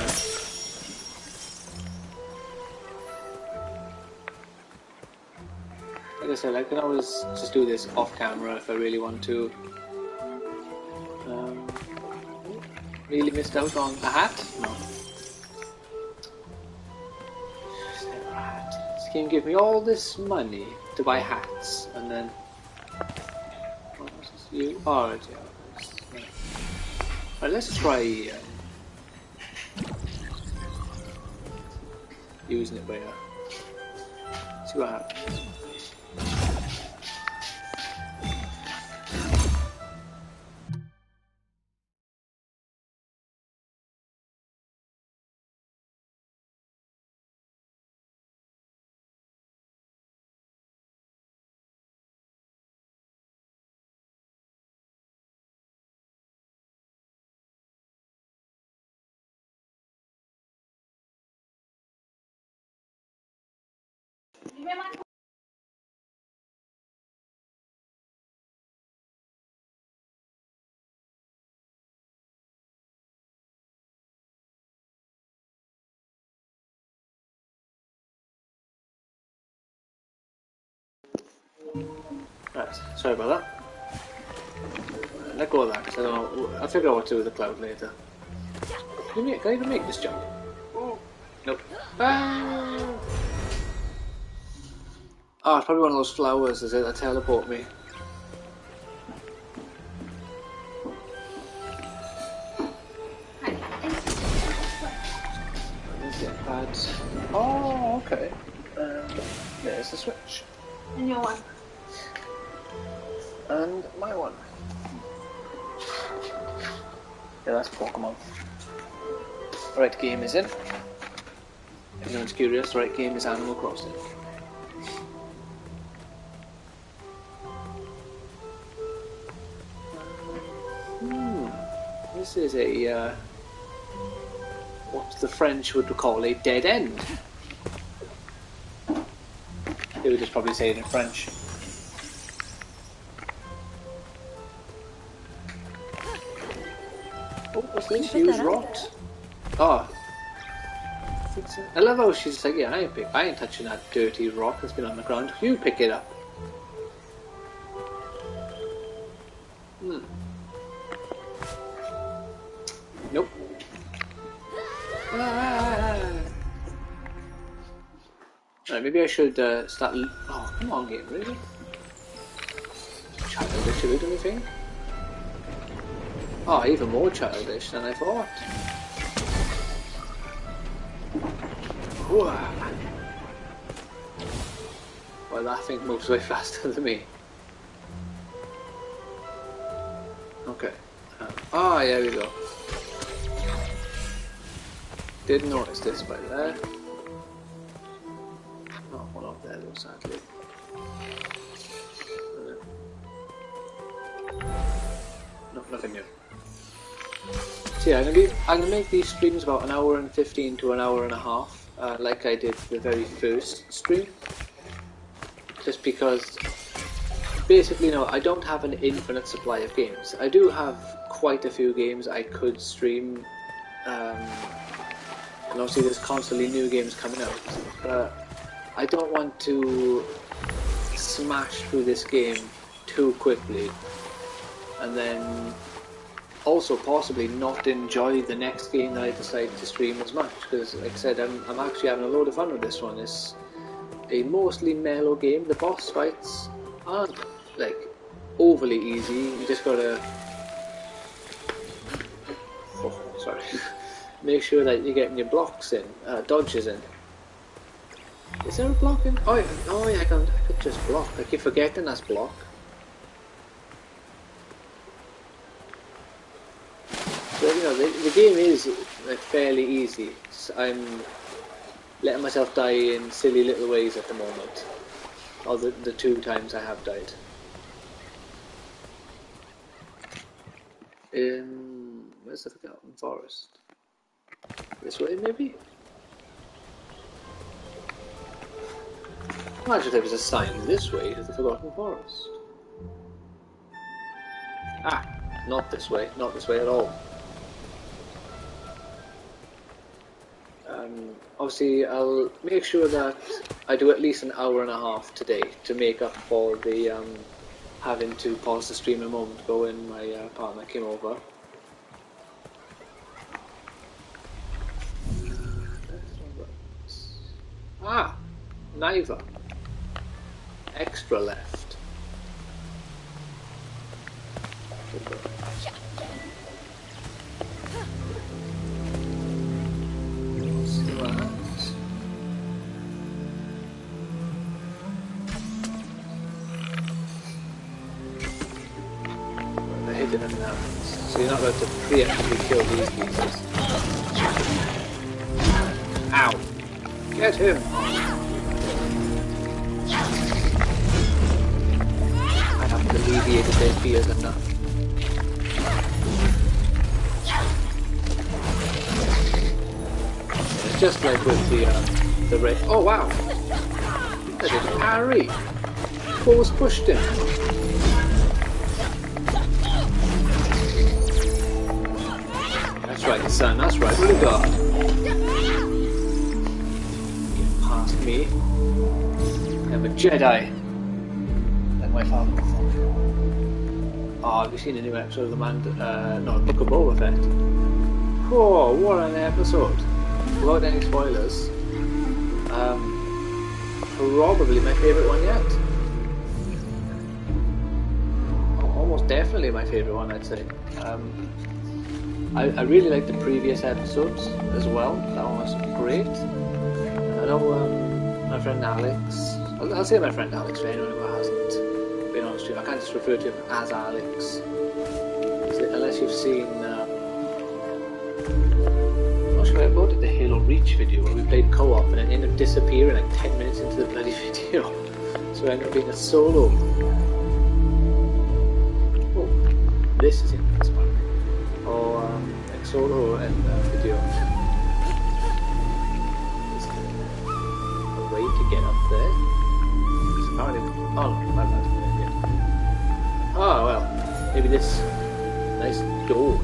[SPEAKER 1] Like I said, I can always just do this off camera if I really want to. Really missed out on a hat? No. This game gave me all this money to buy hats, and then... What was this view? Oh, yeah. Alright, let's try using it better. See what happens. Right, sorry about that. Let go of that, because I don't know. I'll figure out what to do with the cloud later. Can I even make this jump? Nope. Ah! Oh, it's probably one of those flowers, is it, that teleport me. Get pads. Oh, okay. There's the switch.
[SPEAKER 5] And your one.
[SPEAKER 1] And my one. Yeah, that's Pokemon. The right game is in. If anyone's curious, the right game is Animal Crossing. This is a, what the French would call a dead end. They would just probably say it in French. Oh, what's this? Use rocks. Oh. I love how she's like, yeah, I ain't touching that dirty rock that's been on the ground. You pick it up. Nope. Right, maybe I should start. Oh, come on, game, really? Childish, don't you think? Oh, even more childish than I thought. Well, that thing moves way faster than me. Okay. Here we go. Didn't notice this by there. Not one up there though, sadly. No, nothing new. So yeah, I'm gonna make these streams about an hour and 15 to an hour and a half, like I did the very first stream. Just because, basically, no, I don't have an infinite supply of games. I do have quite a few games I could stream, and obviously there's constantly new games coming out, but I don't want to smash through this game too quickly, and then also possibly not enjoy the next game that I decide to stream as much, because like I said, I'm actually having a load of fun with this one. It's a mostly mellow game. The boss fights aren't like overly easy. You just gotta make sure that you're getting your blocks in, dodges in. Is there a block in? Oh yeah, I could just block. I keep forgetting that's block. So you know, the game is like fairly easy. I'm letting myself die in silly little ways at the moment. Or the 2 times I have died. Where's the Forgotten Forest? This way, maybe? Imagine there was a sign this way to the Forgotten Forest. Ah, not this way at all. Obviously, I'll make sure that I do at least an hour and a half today to make up for the having to pause the stream a moment ago when my partner came over. Ah, neither. Extra left. So you're not allowed to preemptively kill these pieces. Ow! Get him! I haven't alleviated their fears enough. It's just like with the red. Oh wow! That is parry! Force pushed him. That's right, son, that's right. What do you got? Get past me. I'm a Jedi. Like my father thought. Oh, have you seen a new episode of the Book of Boba Fett? Oh, what an episode. Without any spoilers. Probably my favourite one yet. Almost definitely my favourite one, I'd say. I really like the previous episodes as well. That one was great. I know my friend Alex. I'll say my friend Alex for anyone who hasn't been on stream. I can't just refer to him as Alex. Unless you've seen. I'm not sure I uploaded the Halo Reach video where we played co-op and it ended up disappearing like 10 minutes into the bloody video. So it ended up being a solo. Oh, this is inspiring. Or like solo and video. Is there a way to get up there? Because apparently, oh no, my bad. Oh well, maybe this nice door.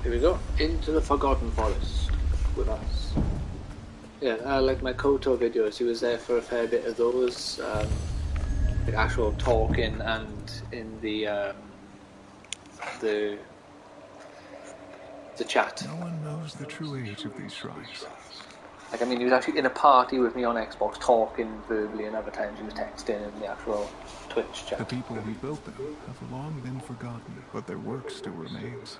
[SPEAKER 1] Here we go, into the Forgotten Forest with us. Yeah, like my Koto videos, he was there for a fair bit of those, like actual talking and in the chat.
[SPEAKER 4] No one knows the true age of these shrines.
[SPEAKER 1] Like, I mean, he was actually in a party with me on Xbox talking verbally, and other times he was texting in the actual Twitch chat.
[SPEAKER 4] The people who built them have long been forgotten, but their work still remains.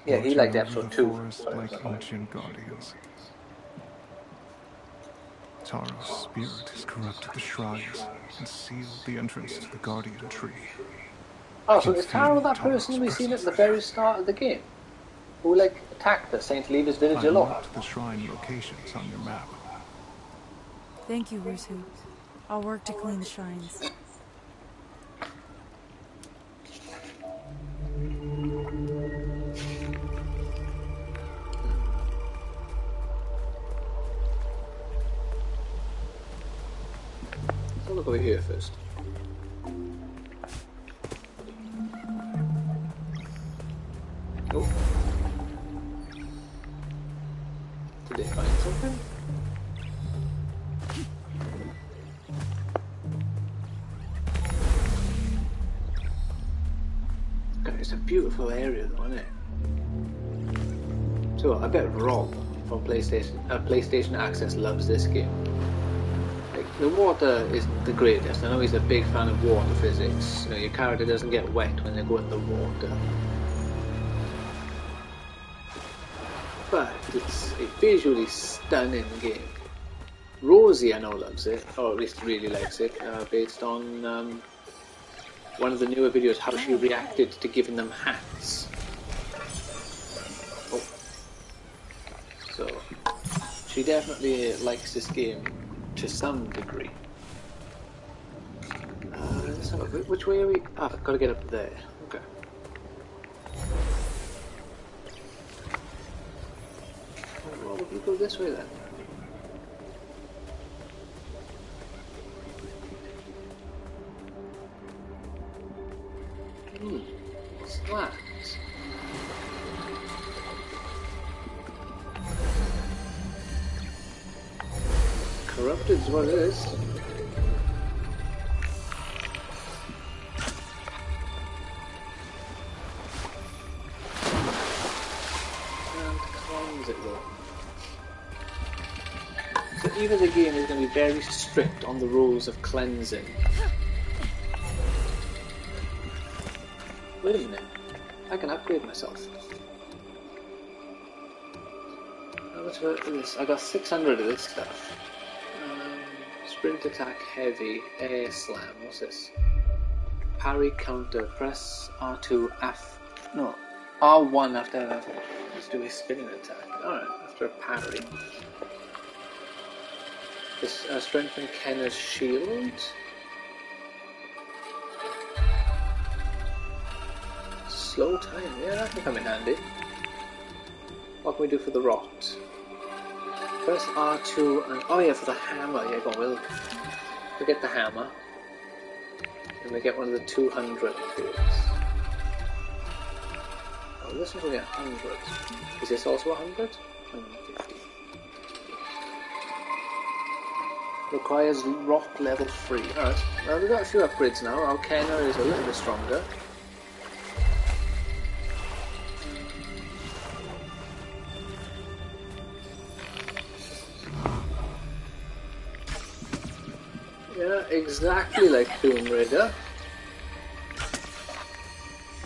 [SPEAKER 1] Yeah, he liked
[SPEAKER 4] Watching over
[SPEAKER 1] episode
[SPEAKER 4] the
[SPEAKER 1] 2.
[SPEAKER 4] forest like ancient guardians. Taro's spirit has corrupted the shrines and sealed the entrance to the guardian tree.
[SPEAKER 1] Oh, so is Taro that person we seen at the very start of the game? Who, like, attacked us, saying to leave his village alone?
[SPEAKER 4] I marked the shrine locations on your map.
[SPEAKER 2] Thank you, Rusu. I'll work to clean the shrines.
[SPEAKER 1] I'll look over here first. Oh. Did they find something? God, it's a beautiful area though, isn't it? So I bet Rob from PlayStation Access loves this game. Like, the water isn't the greatest. I know he's a big fan of water physics. You know, your character doesn't get wet when they go in the water. But it's a visually stunning game. Rosie, I know, loves it, or at least really likes it, based on one of the newer videos, how she reacted to giving them hats. Oh. So, she definitely likes this game to some degree. Let's have a look. Which way are we? Ah, I've got to get up there. Okay. Well, we go this way then. What's that? Corrupted is what it is. And cleanse it though. So either the game is going to be very strict on the rules of cleansing. Wait a minute, I can upgrade myself. How much of this? I got 600 of this stuff. Sprint attack heavy, air slam, what's this? Parry counter, press R2 no, R1 after, let's do a spinning attack. Alright, after a parry. This strengthen Kenna's shield. Slow time, yeah, that can come in handy. What can we do for the rot? Press R2 and... oh yeah, for the hammer, yeah, go on, we'll get the hammer. And we get one of the 200 boots. Oh, this one's only 100. Is this also 100? 150. Requires rot level 3. Alright, well we've got a few upgrades now. Our Kenna is a little bit stronger. Yeah, exactly like Tomb Raider.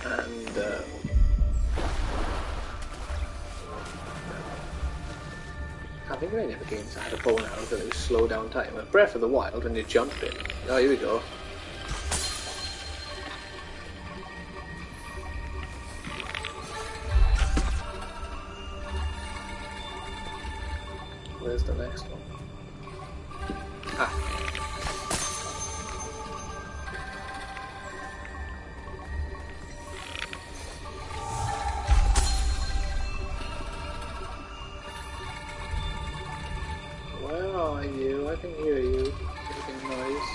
[SPEAKER 1] And I think in any other games I had a bow and arrow that would slow down time. With Breath of the Wild, when you jump in. Oh, here we go. Where's the next one? Ah. Where are you? I can hear you making noise.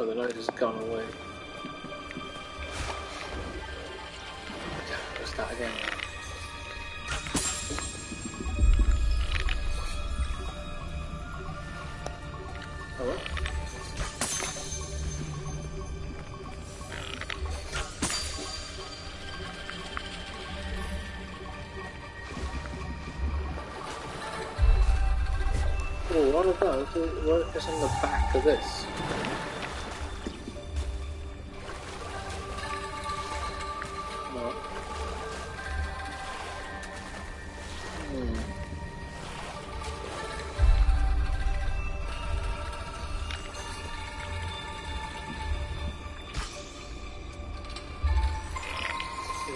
[SPEAKER 1] Oh, the light has gone away. Let's start again. Oh. Oh, what about what is on the back of this? No.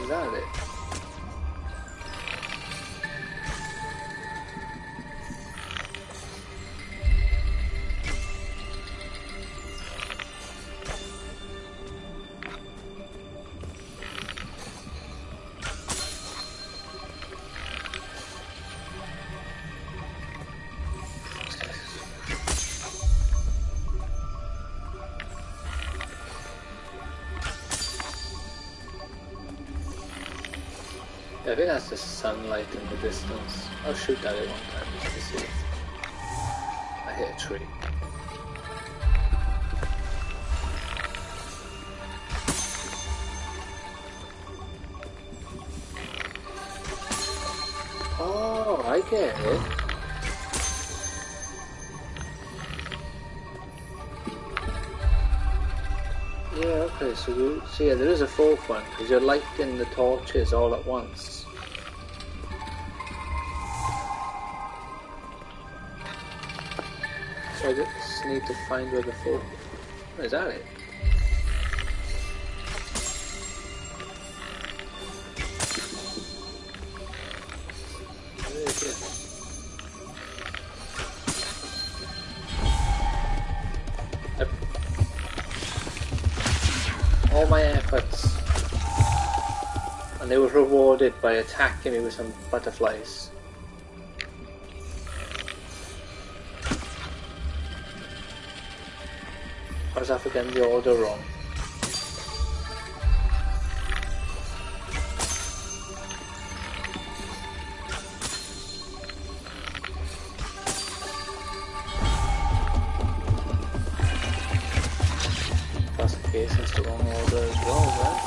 [SPEAKER 1] Is that it? I think that's the sunlight in the distance. I'll shoot at it one time just to see. I hit a tree. Oh, I get it. Yeah, okay, so yeah, there is a fourth one, because you're lighting the torches all at once. So I just need to find where the fourth... Is that it? There it is. All my efforts, and they were rewarded by attacking me with some butterflies. I was after getting the order wrong. That's the case, that's the wrong order as well, right?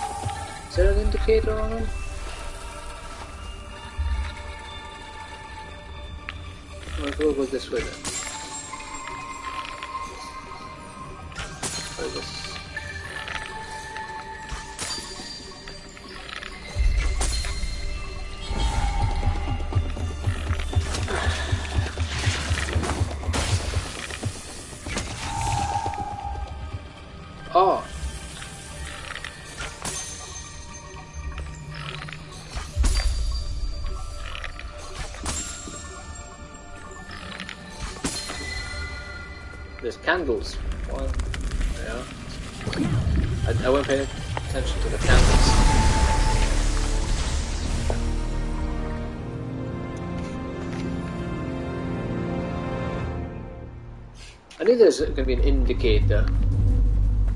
[SPEAKER 1] Is there an indicator on them? We'll go this way then. Try this. Oh! There's candles. One, yeah. I won't pay attention to the candles. I knew there's going to be an indicator.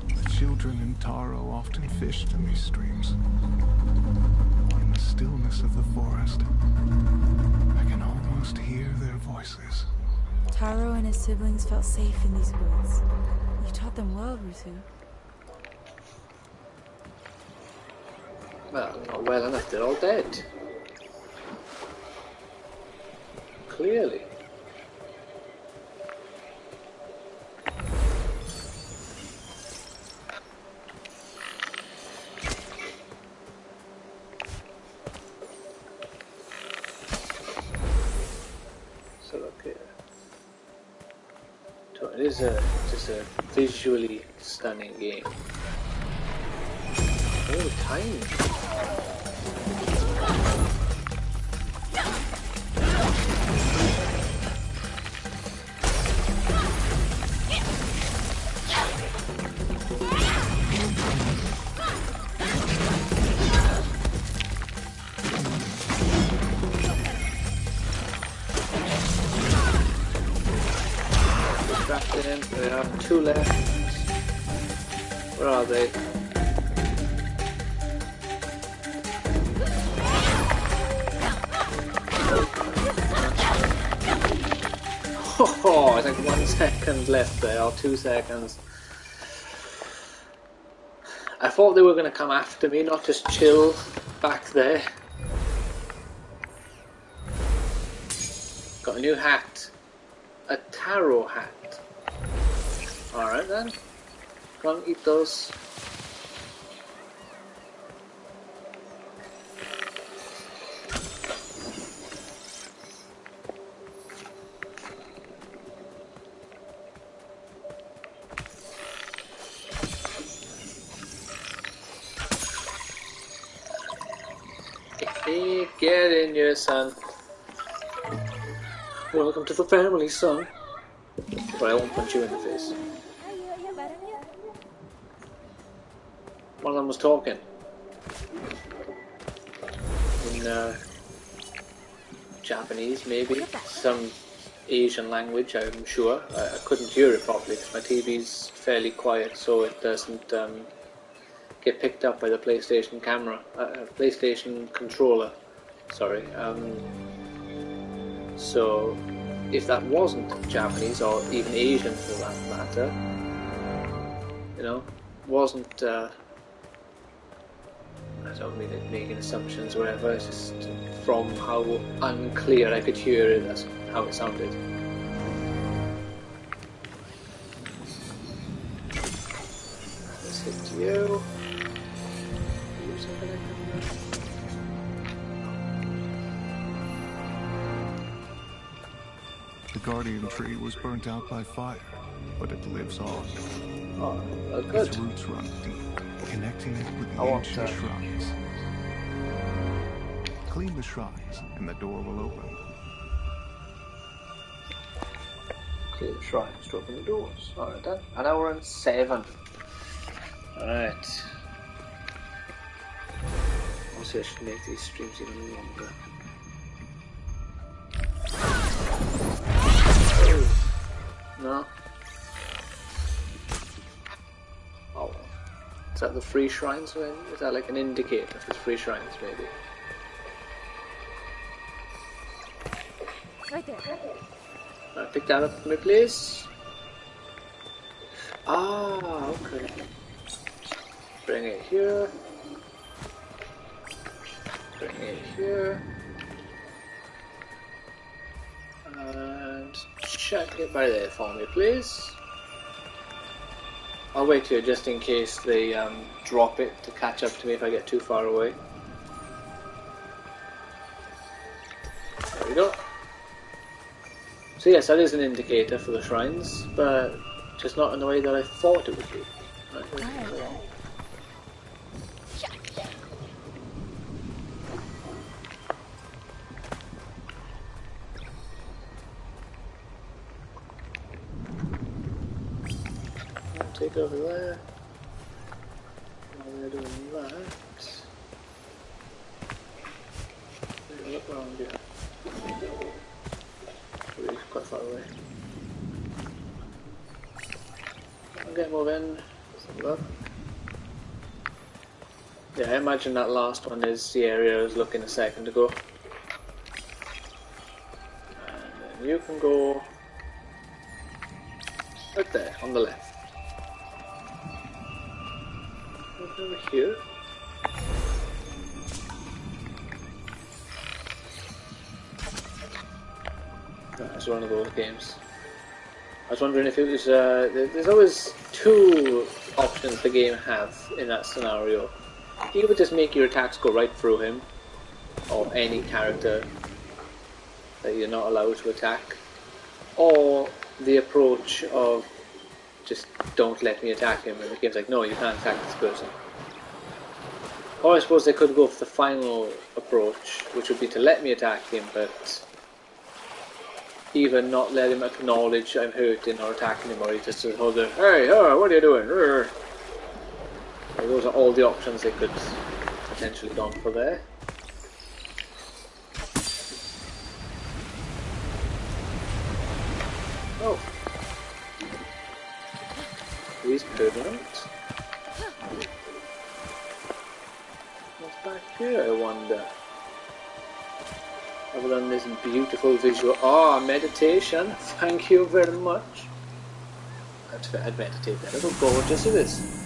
[SPEAKER 4] The children in Taro often fished in these streams. In the stillness of the forest, I can almost hear their voices.
[SPEAKER 2] Taro and his siblings felt safe in these woods. You taught them well, Rusu.
[SPEAKER 1] Well, not well enough, they're all dead. Clearly. So look here. So it is just a visually stunning game. Oh, tiny. Distracted him, we have two left. Where are they? Oh, I think 1 second left there, or 2 seconds. I thought they were going to come after me, not just chill back there. Got a new hat. A tarot hat. Alright then. Go on, eat those. Hey, get in here, son. Welcome to the family, son. But I won't punch you in the face. One of them was talking. In Japanese, maybe. Some Asian language, I'm sure. I couldn't hear it properly because my TV's fairly quiet, so it doesn't get picked up by the PlayStation camera. PlayStation controller. Sorry. So, if that wasn't Japanese, or even Asian for that matter, you know, wasn't, I don't mean it making assumptions or whatever, it's just from how unclear I could hear it, that's how it sounded. Let's hit you.
[SPEAKER 4] The guardian tree was burnt out by fire, but it lives on.
[SPEAKER 1] Oh, good.
[SPEAKER 4] Its roots run deep, connecting it with the
[SPEAKER 1] I want
[SPEAKER 4] ancient shrines. Clean the shrines, and the door will open.
[SPEAKER 1] Clear the shrines to open the doors. Alright then. An hour and 7. Alright. Also, I should make these streams even longer. No. Oh well. Is that the free shrines? Is that like an indicator for free shrines, maybe?
[SPEAKER 2] Right there.
[SPEAKER 1] Pick that up for me, please. Ah, okay. Bring it here. Bring it here. And check it by there for me, please. I'll wait here just in case they drop it to catch up to me if I get too far away. There we go. So yes, that is an indicator for the shrines, but just not in the way that I thought it would be. Right. Take over there. While they're doing that, look around here. Really quite far away. Okay, move in. Let's have a look. Yeah, I imagine that last one is the area I was looking a second ago. And then you can go right there on the left. Over here. It's one of those games. I was wondering if it was. There's always two options the game has in that scenario. You could just make your attacks go right through him, or any character that you're not allowed to attack, or the approach of just don't let me attack him, and the game's like, no, you can't attack this person. Or I suppose they could go for the final approach, which would be to let me attack him, but even not let him acknowledge I'm hurting or attacking him, or he just says, hold there, hey, what are you doing? Those are all the options they could potentially gone for there. Oh. He's permanent. here, I wonder? Other than this beautiful visual... Ah, meditation. Thank you very much. I'd meditate there. Look how gorgeous it is.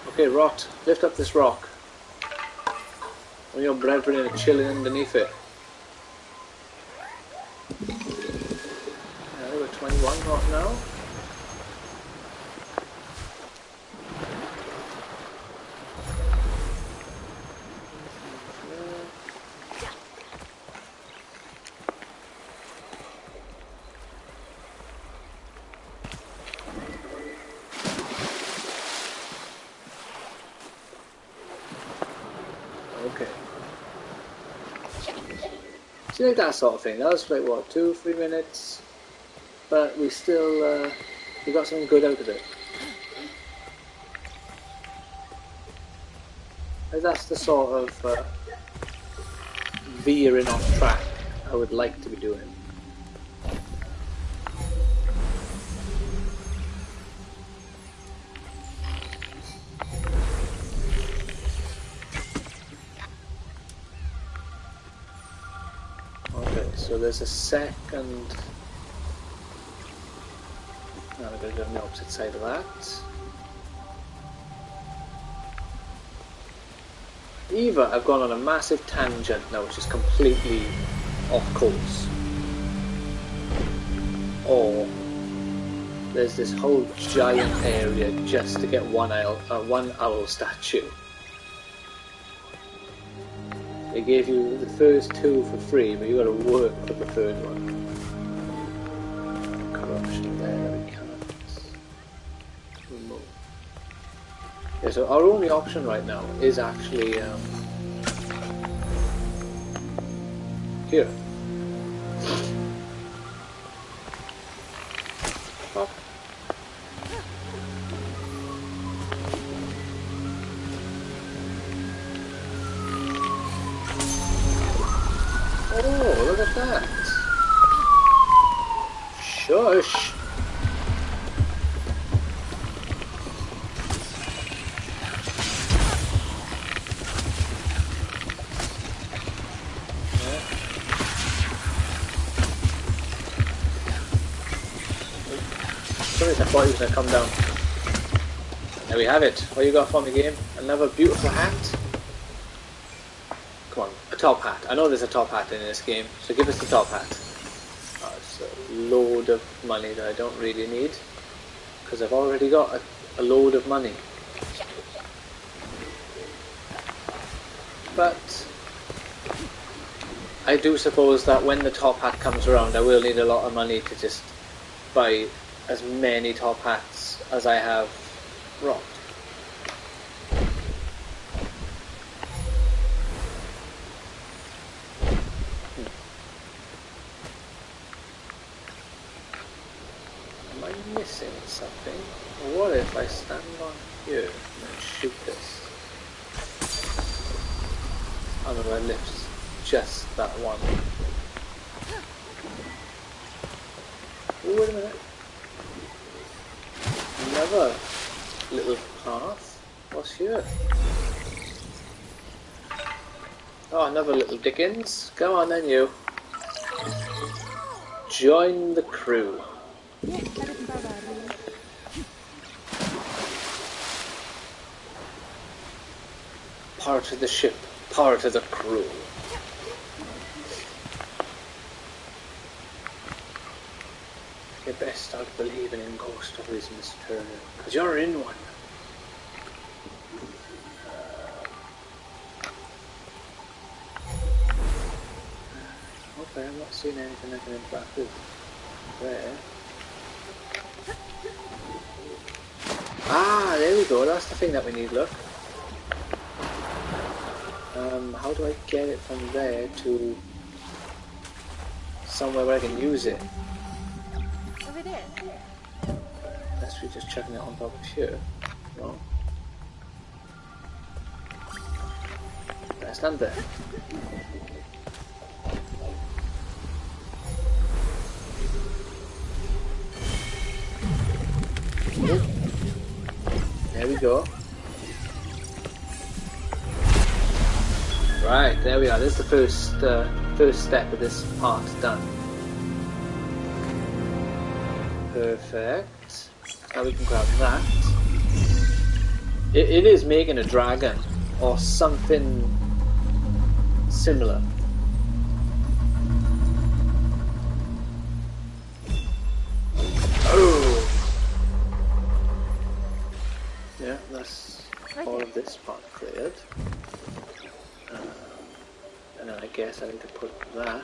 [SPEAKER 1] Okay, rot. Lift up this rock. When your brethren are chilling underneath it. Yeah, we're 21 rot now. Okay. See, like that sort of thing. That was like what, 2-3 minutes, but we still we got something good out of it. Like that's the sort of veering off track I would like to be doing. So there's a second. Now we're going to go on the opposite side of that. Either I've gone on a massive tangent now, which is completely off course, or there's this whole giant area just to get one owl statue. They gave you the first 2 for free, but you got to work for the third one. Corruption there that we can't remove. Yeah, so our only option right now is actually here. Up. Oh, look at that! Shush! Sorry, I thought he was going to come down. There we have it. What you got for me, game? Another beautiful hat? Come on, a top hat. I know there's a top hat in this game, so give us the top hat. Oh, it's a load of money that I don't really need, because I've already got a load of money. But I do suppose that when the top hat comes around, I will need a lot of money to just buy as many top hats as I have rocked. Am I missing something? What if I stand on here and shoot this? I don't know, I lift just that one. Ooh, wait a minute. Another little path. What's here? Oh, another little Dickens. Come on then, you. Join the crew. Part of the ship, part of the crew. You best start believing in ghost stories, Mr. Turner, because you're in one. Okay, I'm not seeing anything I can interact with there. Ah, there we go, that's the thing that we need, look. How do I get it from there to somewhere where I can use it?
[SPEAKER 2] Over there.
[SPEAKER 1] Let's unless we're just checking it on top of here. No. Stand there. There we go. Right, there we are. This is the first step of this part done. Perfect. Now we can grab that. It is making a dragon or something similar. Oh! Yeah, that's all of this part cleared. And then I guess I need to put that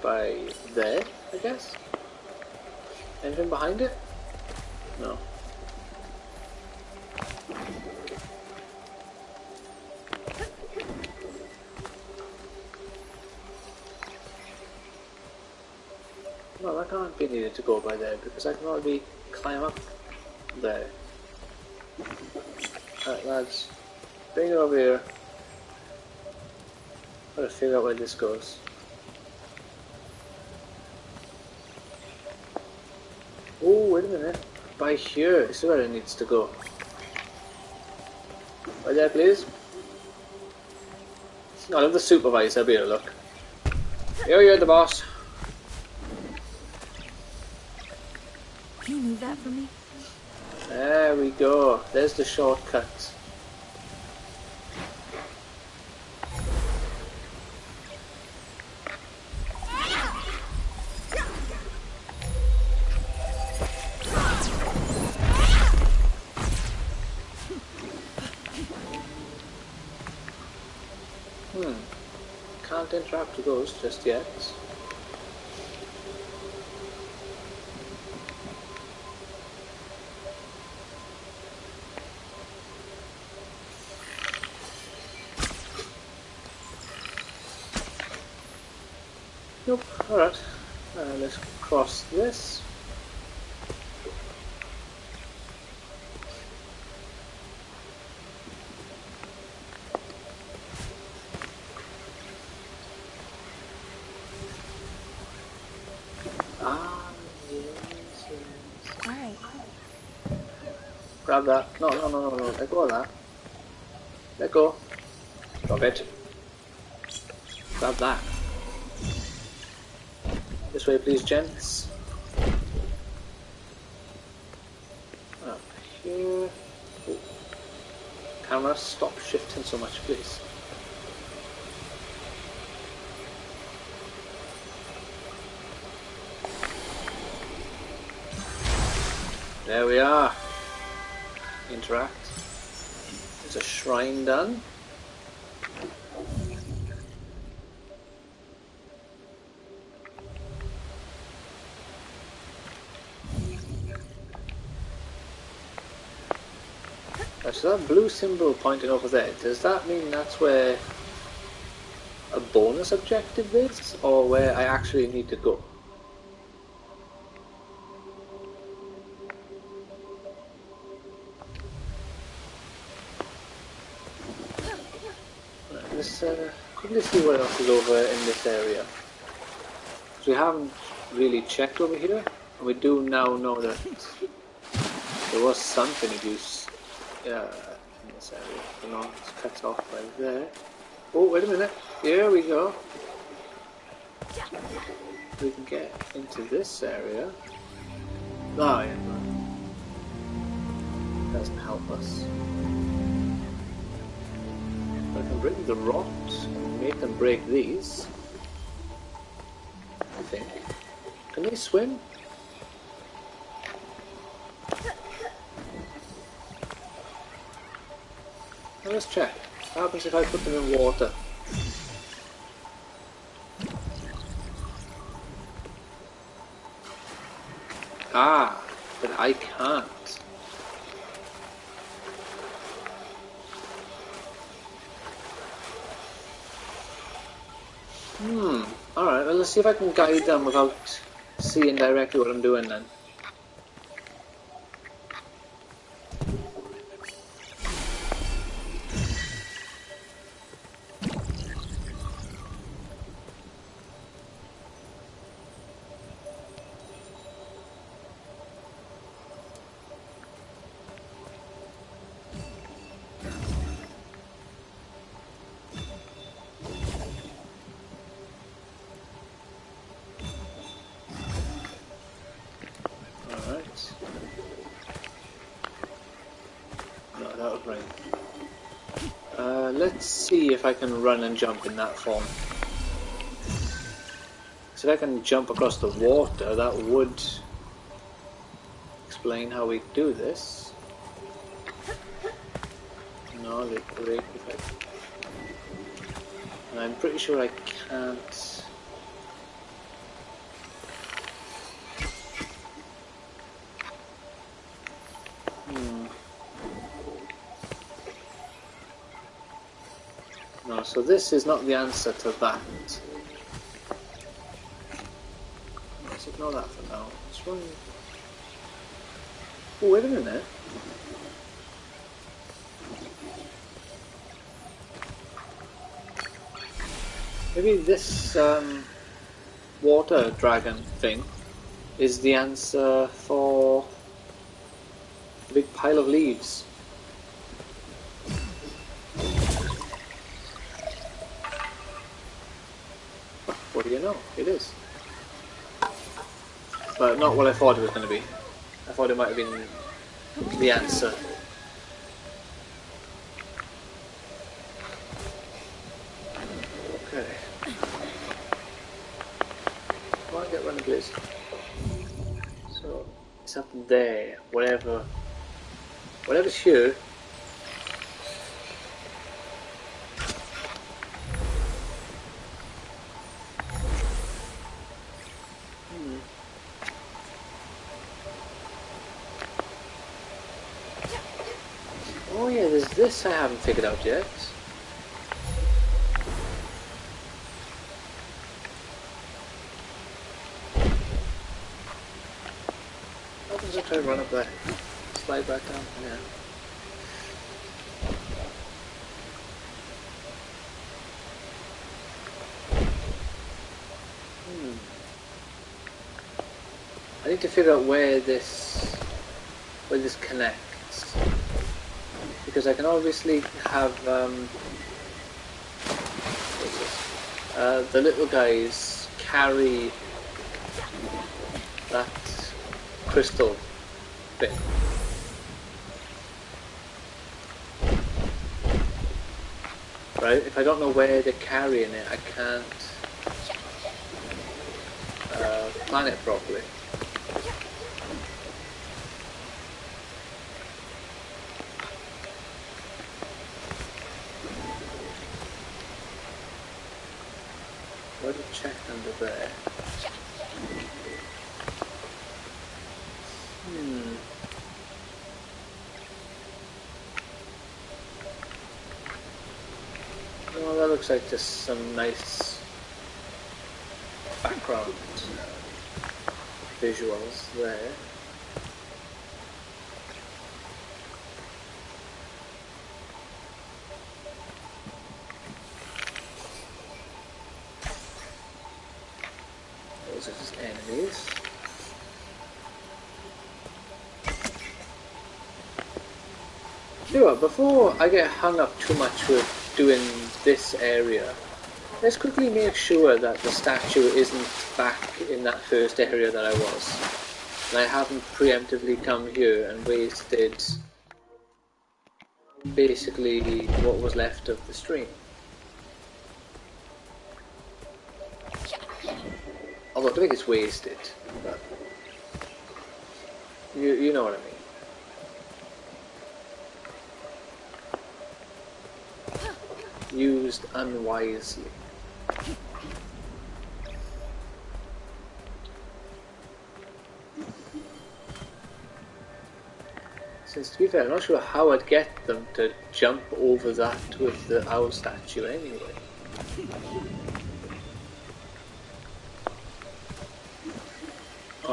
[SPEAKER 1] by there, I guess? Anything behind it? No. No, that can't be needed to go by there because I can already climb up there. Alright lads, bring it over here. Gotta figure out where this goes. Oh, wait a minute. By here, this is where it needs to go. Right there, please. I'll have the supervisor be here, look. Here, you're the boss.
[SPEAKER 2] Can you move that for me?
[SPEAKER 1] There we go. There's the shortcut. Can't interact with those just yet. Nope, alright. Let's cross this. Ah, yes.
[SPEAKER 2] Alright.
[SPEAKER 1] Grab that. No. Let go of that. Let go. Drop it. Grab that. This way, please, gents. Up here. Ooh. Camera, stop shifting so much, please. There we are. Interact. There's a shrine done. So that blue symbol pointing over there, does that mean that's where a bonus objective is, or where I actually need to go? Let's quickly see what else is over in this area. Because we haven't really checked over here, and we do now know that there was something of use. Yeah, in this area. You know, it's cut off by there. Oh, wait a minute. Here we go. We can get into this area. Oh, yeah. Doesn't help us. I can bring the rods and make them break these. I think. Can they swim? Let's check. What happens if I put them in water? Ah, but I can't. Alright, well let's see if I can guide them without see indirectly what I'm doing then. Let's see if I can run and jump in that form. So if I can jump across the water, that would explain how we do this. No, they break if I... And I'm pretty sure I can't... No, so this is not the answer to that. Let's ignore that for now. What's wrong? Oh, wait a minute. Maybe this water dragon thing is the answer for the big pile of leaves. What do you know? It is. But not what I thought it was going to be. I thought it might have been the answer. Okay. Come on, get running, please. So, it's up there. Whatever's here. Oh yeah, there's this I haven't figured out yet. How does it try to run up there? Slide back down? Yeah. I need to figure out where this connects. Because I can obviously have the little guys carry that crystal thing. Right? If I don't know where they're carrying it, I can't plan it properly. Why did I check under there? Well, that looks like just some nice background visuals there. Those are just enemies. You know what, before I get hung up too much with doing this area, let's quickly make sure that the statue isn't back in that first area that I was. And I haven't preemptively come here and wasted basically what was left of the stream. Although I don't think it's wasted, but you know what I mean. Used unwisely. Since to be fair, I'm not sure how I'd get them to jump over that with the owl statue anyway.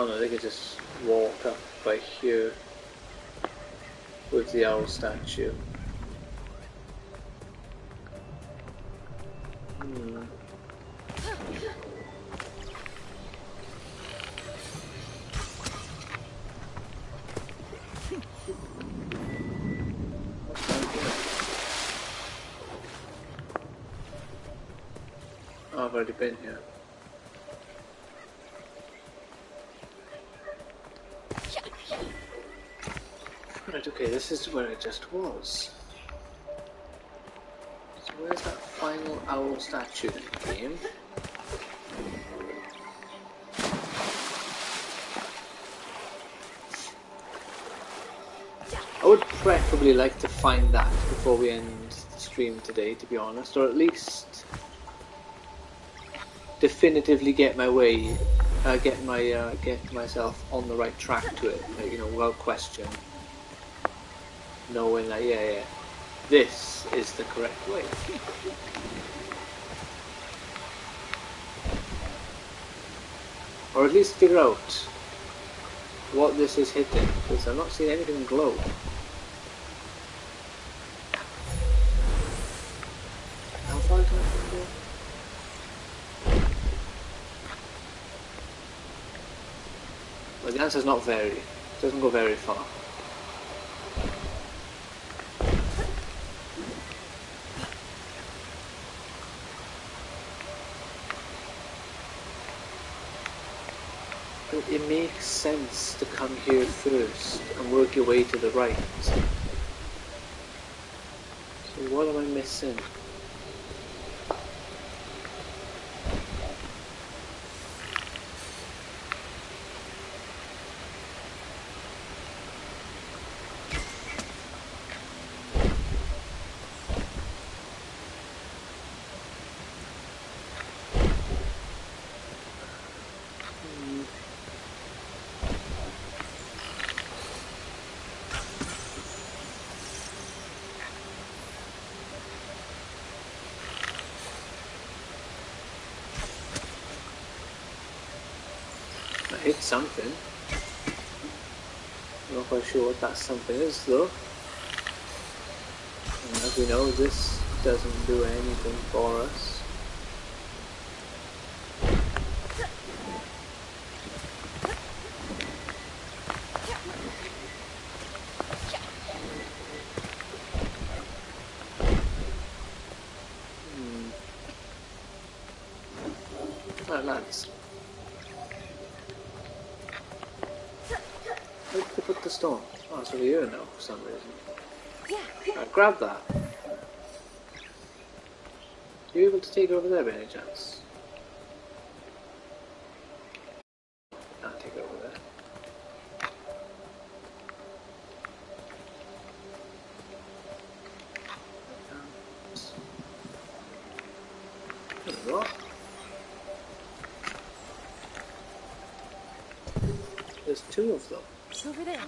[SPEAKER 1] Oh no, they could just walk up by here with the owl statue. What's down here? Oh, I've already been here. Right, okay, this is where it just was. So where's that final owl statue in the game? I would preferably like to find that before we end the stream today, to be honest, or at least definitively get my way, get myself on the right track to it, like, you know, without question, knowing that yeah, this is the correct way. Or at least figure out what this is hitting, because I'm not seeing anything glow. How far can I go? Well, the answer's not very. It doesn't go very far. But it makes sense to come here first and work your way to the right. So what am I missing? Hit something. I'm not quite sure what that something is though. And as we know, this doesn't do anything for us. Right, lads. Where did they put the stone? Oh, it's over here now for some reason. Right, grab that. Are you able to take it over there by any chance? I'll take it over there. There we go. There's two of them.
[SPEAKER 2] It's over there.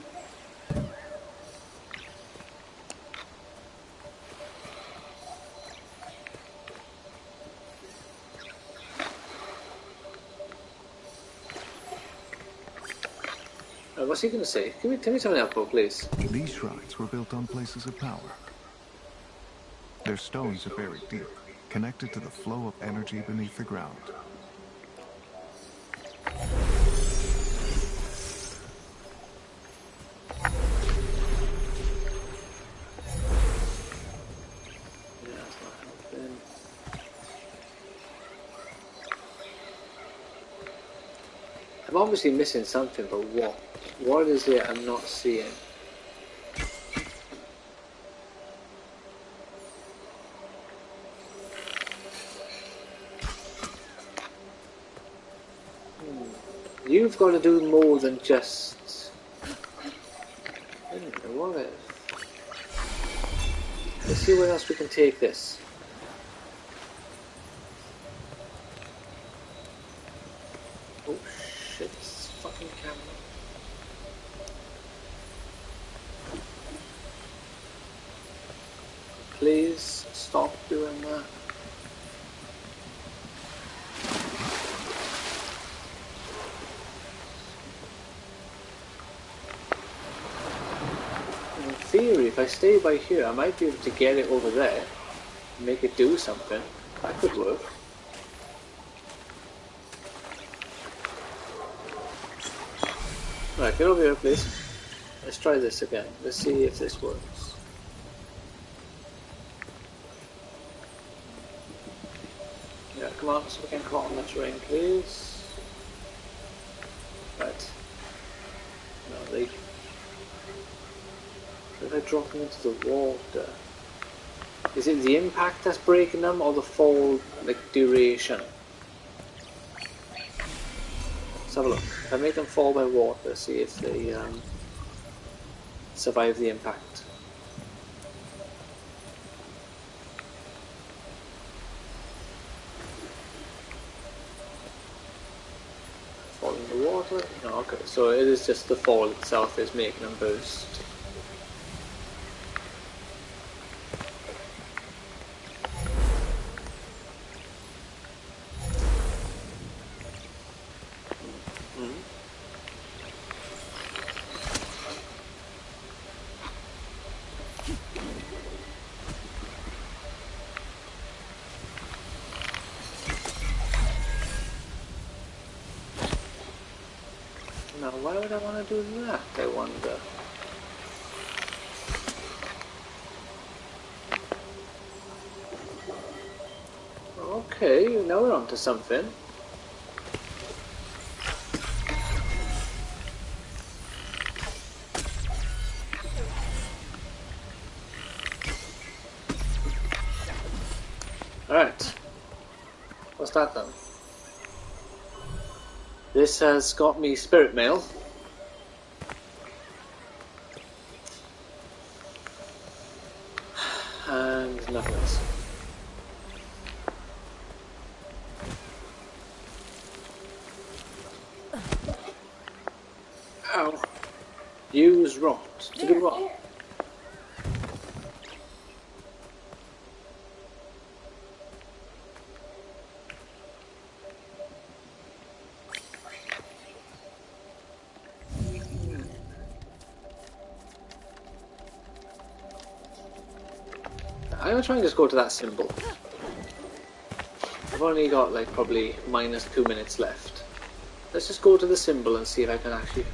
[SPEAKER 1] What's he going to say? Tell me something else, please.
[SPEAKER 4] These shrines were built on places of power. Their stones are buried deep, connected to the flow of energy beneath the ground.
[SPEAKER 1] I'm obviously missing something, but what? What is it I'm not seeing? You've got to do more than just... I don't know, what if... Let's see where else we can take this. Oh shit, this fucking camera. Please stop doing that. if I stay by here, I might be able to get it over there, make it do something. That could work. Right, get over here, please. Let's try this again. Let's see if this works. Yeah, come on, so we can crawl on the terrain, please. Right. No, they... If I drop them into the water... Is it the impact that's breaking them, or the fall, like, duration? Let's have a look. If I make them fall by water, see if they survive the impact. Fall in the water? No, okay. So it is just the fall itself is making them burst. Now, why would I want to do that, I wonder? Okay, now we're on to something. Alright. What's that then? This has got me spirit mail. And nothing else. Ow. Use rot. To do what? I'm gonna try and just go to that symbol. I've only got like probably minus 2 minutes left. Let's just go to the symbol and see if I can actually...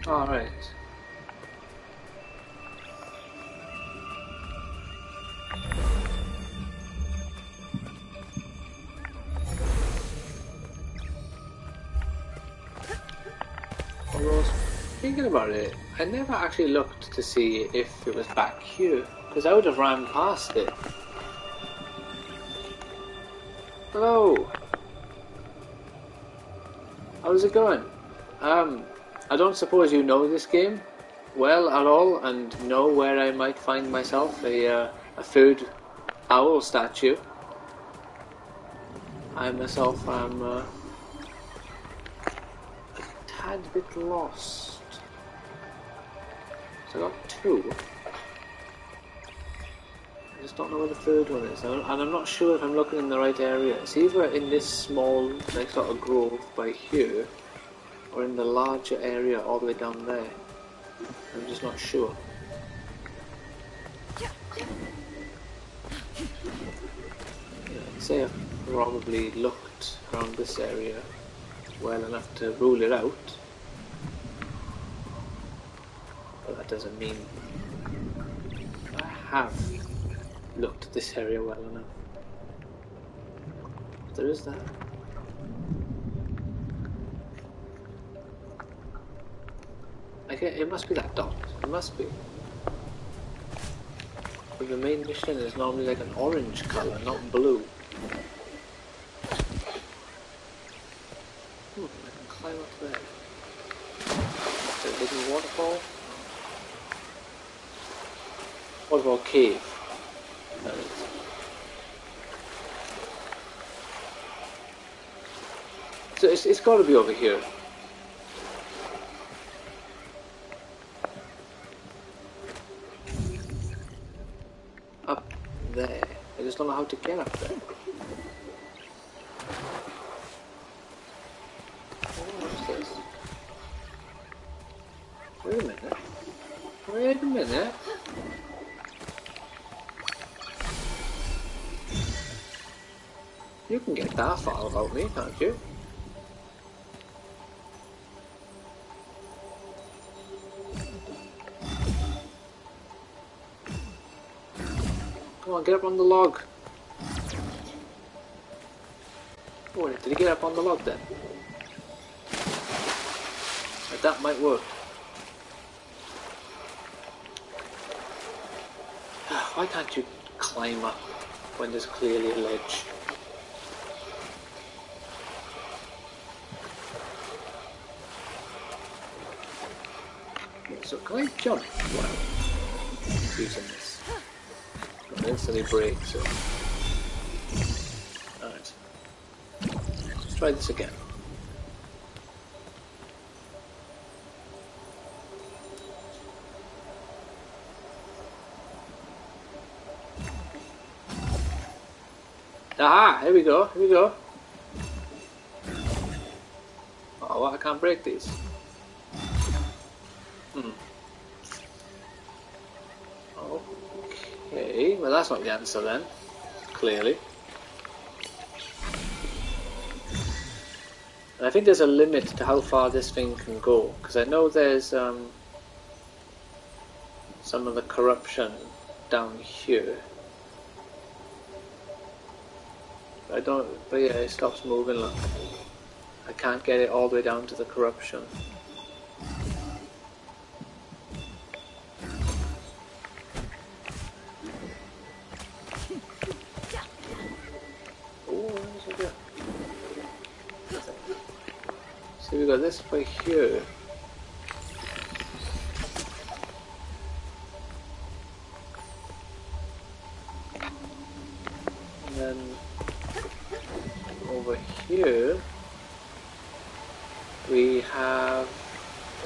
[SPEAKER 1] Alright. Although, thinking about it, I never actually looked to see if it was back here, because I would have ran past it. Hello! How's it going? I don't suppose you know this game well at all and know where I might find myself a food owl statue. I myself am a tad bit lost. So I got two. I just don't know where the third one is, and I'm not sure if I'm looking in the right area. It's either in this small, like, sort of grove by here, or in the larger area all the way down there. I'm just not sure. Yeah, I'd say I've probably looked around this area well enough to rule it out. But that doesn't mean I have looked at this area well enough. But there is that. It must be that dot. It must be. But the main mission is normally like an orange colour, not blue. I can waterfall. Waterfall cave. That is. So it's got to be over here. Up there. I just don't know how to get up there. What's this? Wait a minute. Wait a minute. You can get that far about me, can't you? Come on, get up on the log. Oh, did he get up on the log then? That might work. Why can't you climb up when there's clearly a ledge? So can I jump? Wow. Using this. I'll instantly break, so. Alright. Let's try this again. Aha! Here we go, here we go. Oh, well, I can't break these. Okay, well that's not the answer then, clearly. And I think there's a limit to how far this thing can go, because I know there's some of the corruption down here. But yeah, it stops moving, look. I can't get it all the way down to the corruption. So we got this by here. And then over here we have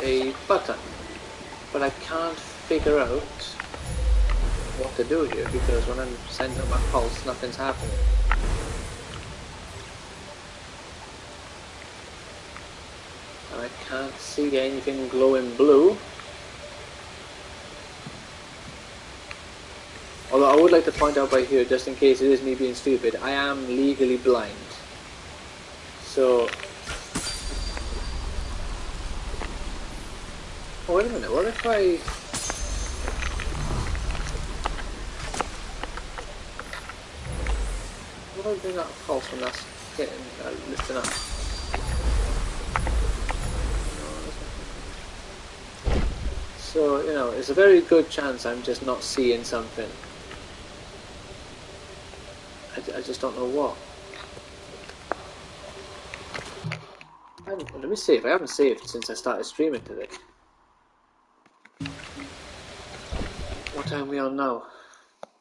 [SPEAKER 1] a button. But I can't figure out what to do here because when I'm sending up my pulse, nothing's happening. I can't see anything glowing blue. Although I would like to point out by here, just in case it is me being stupid, I am legally blind. So... Oh, wait a minute, what if I... What do I bring up pulse when that's getting lifting up? So, you know, it's a very good chance I'm just not seeing something. I just don't know what. Let me see if I haven't saved since I started streaming today. What time are we on now?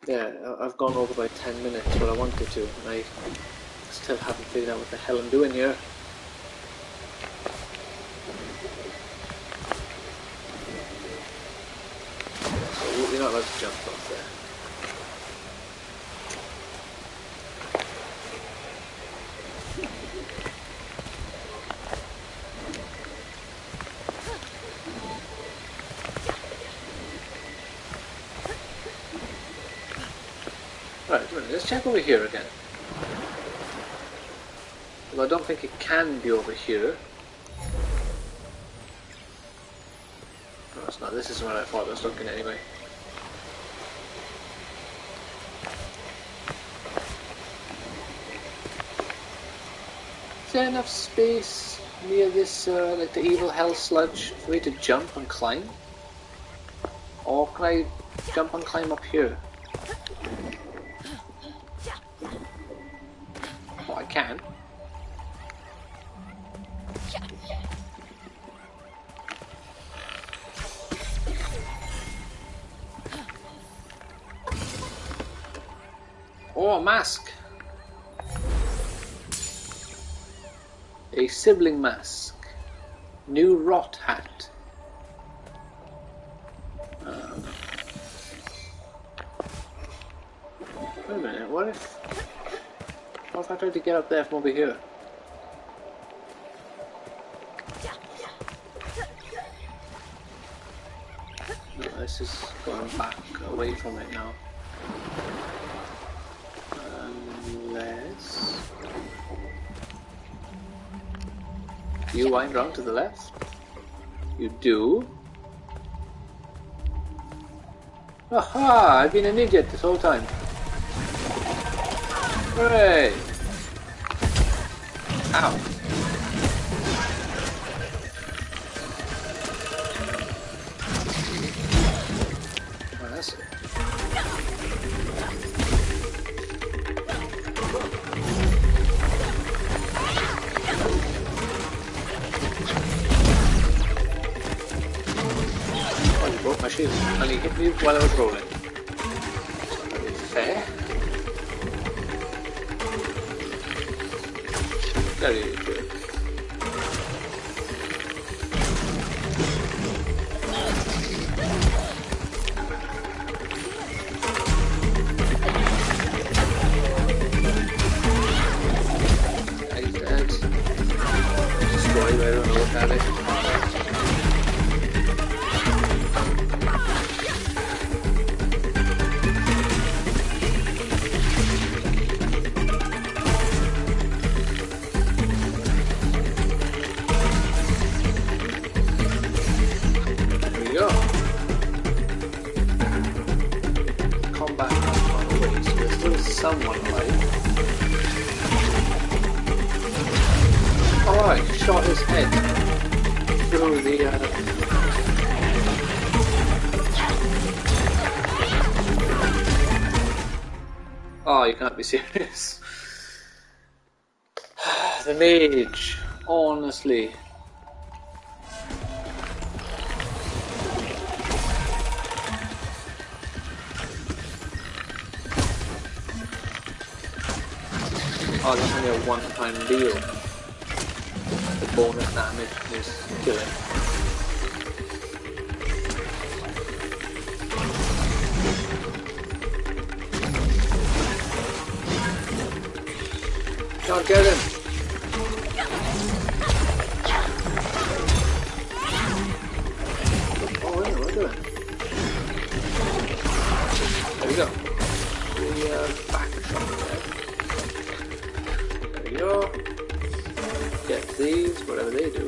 [SPEAKER 1] Yeah, I've gone over by 10 minutes what I wanted to, and I still haven't figured out what the hell I'm doing here. You're not allowed to jump off there. Right, let's check over here again. Well, I don't think it can be over here. No, it's not. This is where I thought I was looking anyway. Is there enough space near this, like the evil hell sludge for me to jump and climb? Or can I jump and climb up here? Oh, I can. Oh, a mask! A sibling mask. New rot hat. Wait a minute, what if I tried to get up there from over here? No, this is going back away from it now. Unless... Do you wind round to the left? You do? Aha! I've been an idiot this whole time. Hooray! Ow! Oh, that's it. Oh, you broke my shield. And he hit me while I was rolling. Fair. Very good. He's dead. Destroy him, I don't know what that is. Someone alive. Alright, shot his head through the Oh, you can't be serious. The mage, honestly. Oh, that's only a one-time deal. The bonus damage is killing. Can't get him! Oh, what are we doing? There we go. The back shot there. Go. Get these, whatever they do.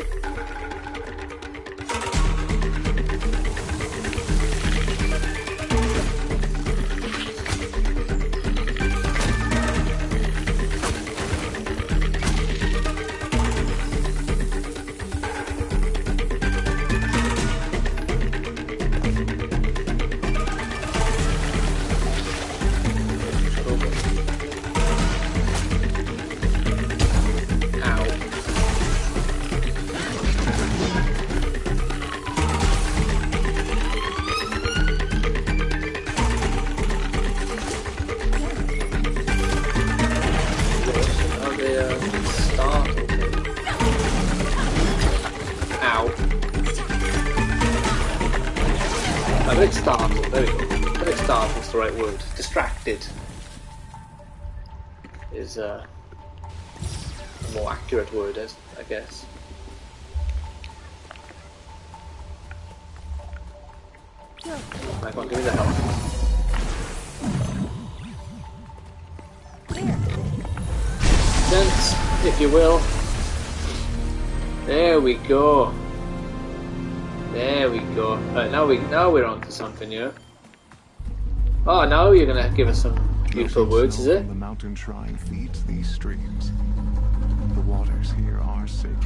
[SPEAKER 1] I think startled, there we go. I think startled is the right word. Distracted is a more accurate word, I guess. Right, come on, give me the health. Sense, if you will. There we go. There we go. Right, now we're on to something here. Oh, now you're gonna give us some beautiful words, is it?
[SPEAKER 4] The mountain shrine feeds these streams. The waters here are sacred.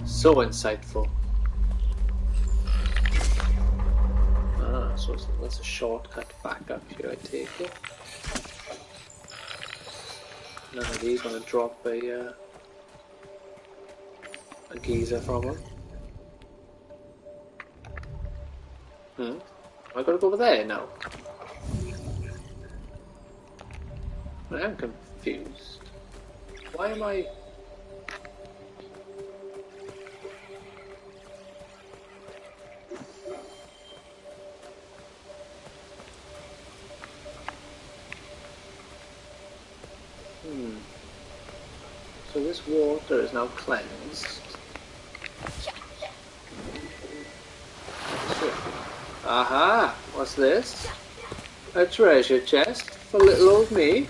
[SPEAKER 1] So insightful. Ah, so that's a shortcut back up here, I take it. None of these want to drop a geezer from him. I gotta go over there now. I am confused. Why am I... So this water is now cleansed. Aha! What's this? A treasure chest for little old me.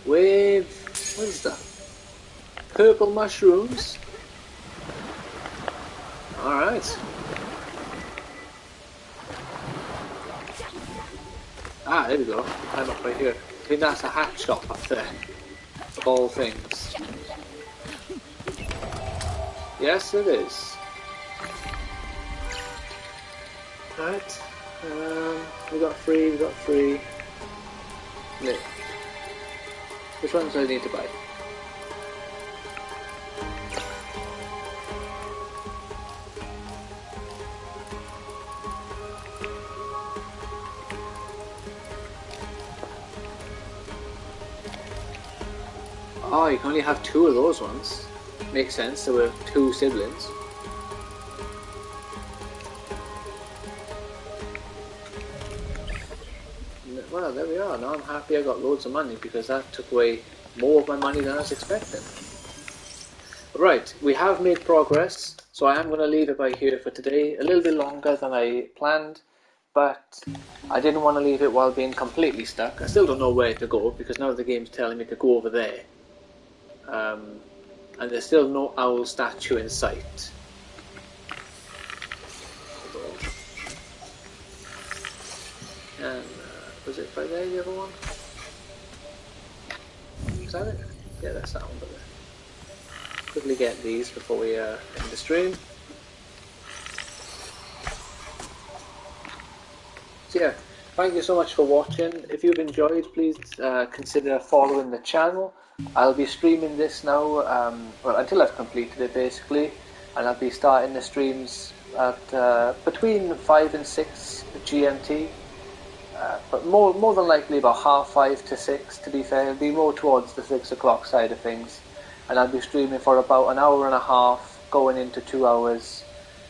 [SPEAKER 1] With... what is that? Purple mushrooms. Alright. Ah, there we go. I'm up right here. I think that's a hat shop up there. Of all things. Yes, it is. Right. We got three. No. Which ones do I need to buy? Oh, you can only have 2 of those ones. Makes sense, there were 2 siblings. Well, there we are. Now I'm happy I got loads of money because that took away more of my money than I was expecting. Right, we have made progress, so I am going to leave it by here for today. A little bit longer than I planned, but I didn't want to leave it while being completely stuck. I still don't know where to go because now the game's telling me to go over there. And there's still no owl statue in sight. And was it right there, the other one? Is that it? Yeah, that's that one over there. Quickly get these before we end the stream. So yeah, thank you so much for watching. If you've enjoyed, please consider following the channel. I'll be streaming this now, well, until I've completed it basically, and I'll be starting the streams at between 5 and 6 GMT, but more than likely about 5:30 to 6 to be fair. It'll be more towards the 6 o'clock side of things, and I'll be streaming for about an hour and a half, going into 2 hours,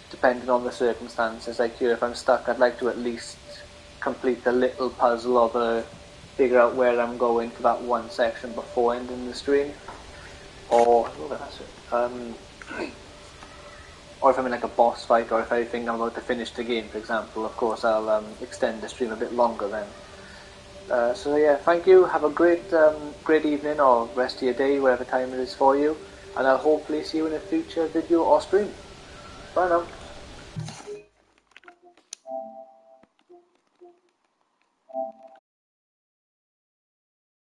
[SPEAKER 1] depending on the circumstances. Like here, if I'm stuck, I'd like to at least complete the little puzzle of figure out where I'm going for that one section before ending the stream, or or if I'm in like a boss fight, or if I think I'm about to finish the game, for example. Of course, I'll extend the stream a bit longer then. So yeah, thank you. Have a great evening or rest of your day, whatever time it is for you, and I'll hopefully see you in a future video or stream. Bye now.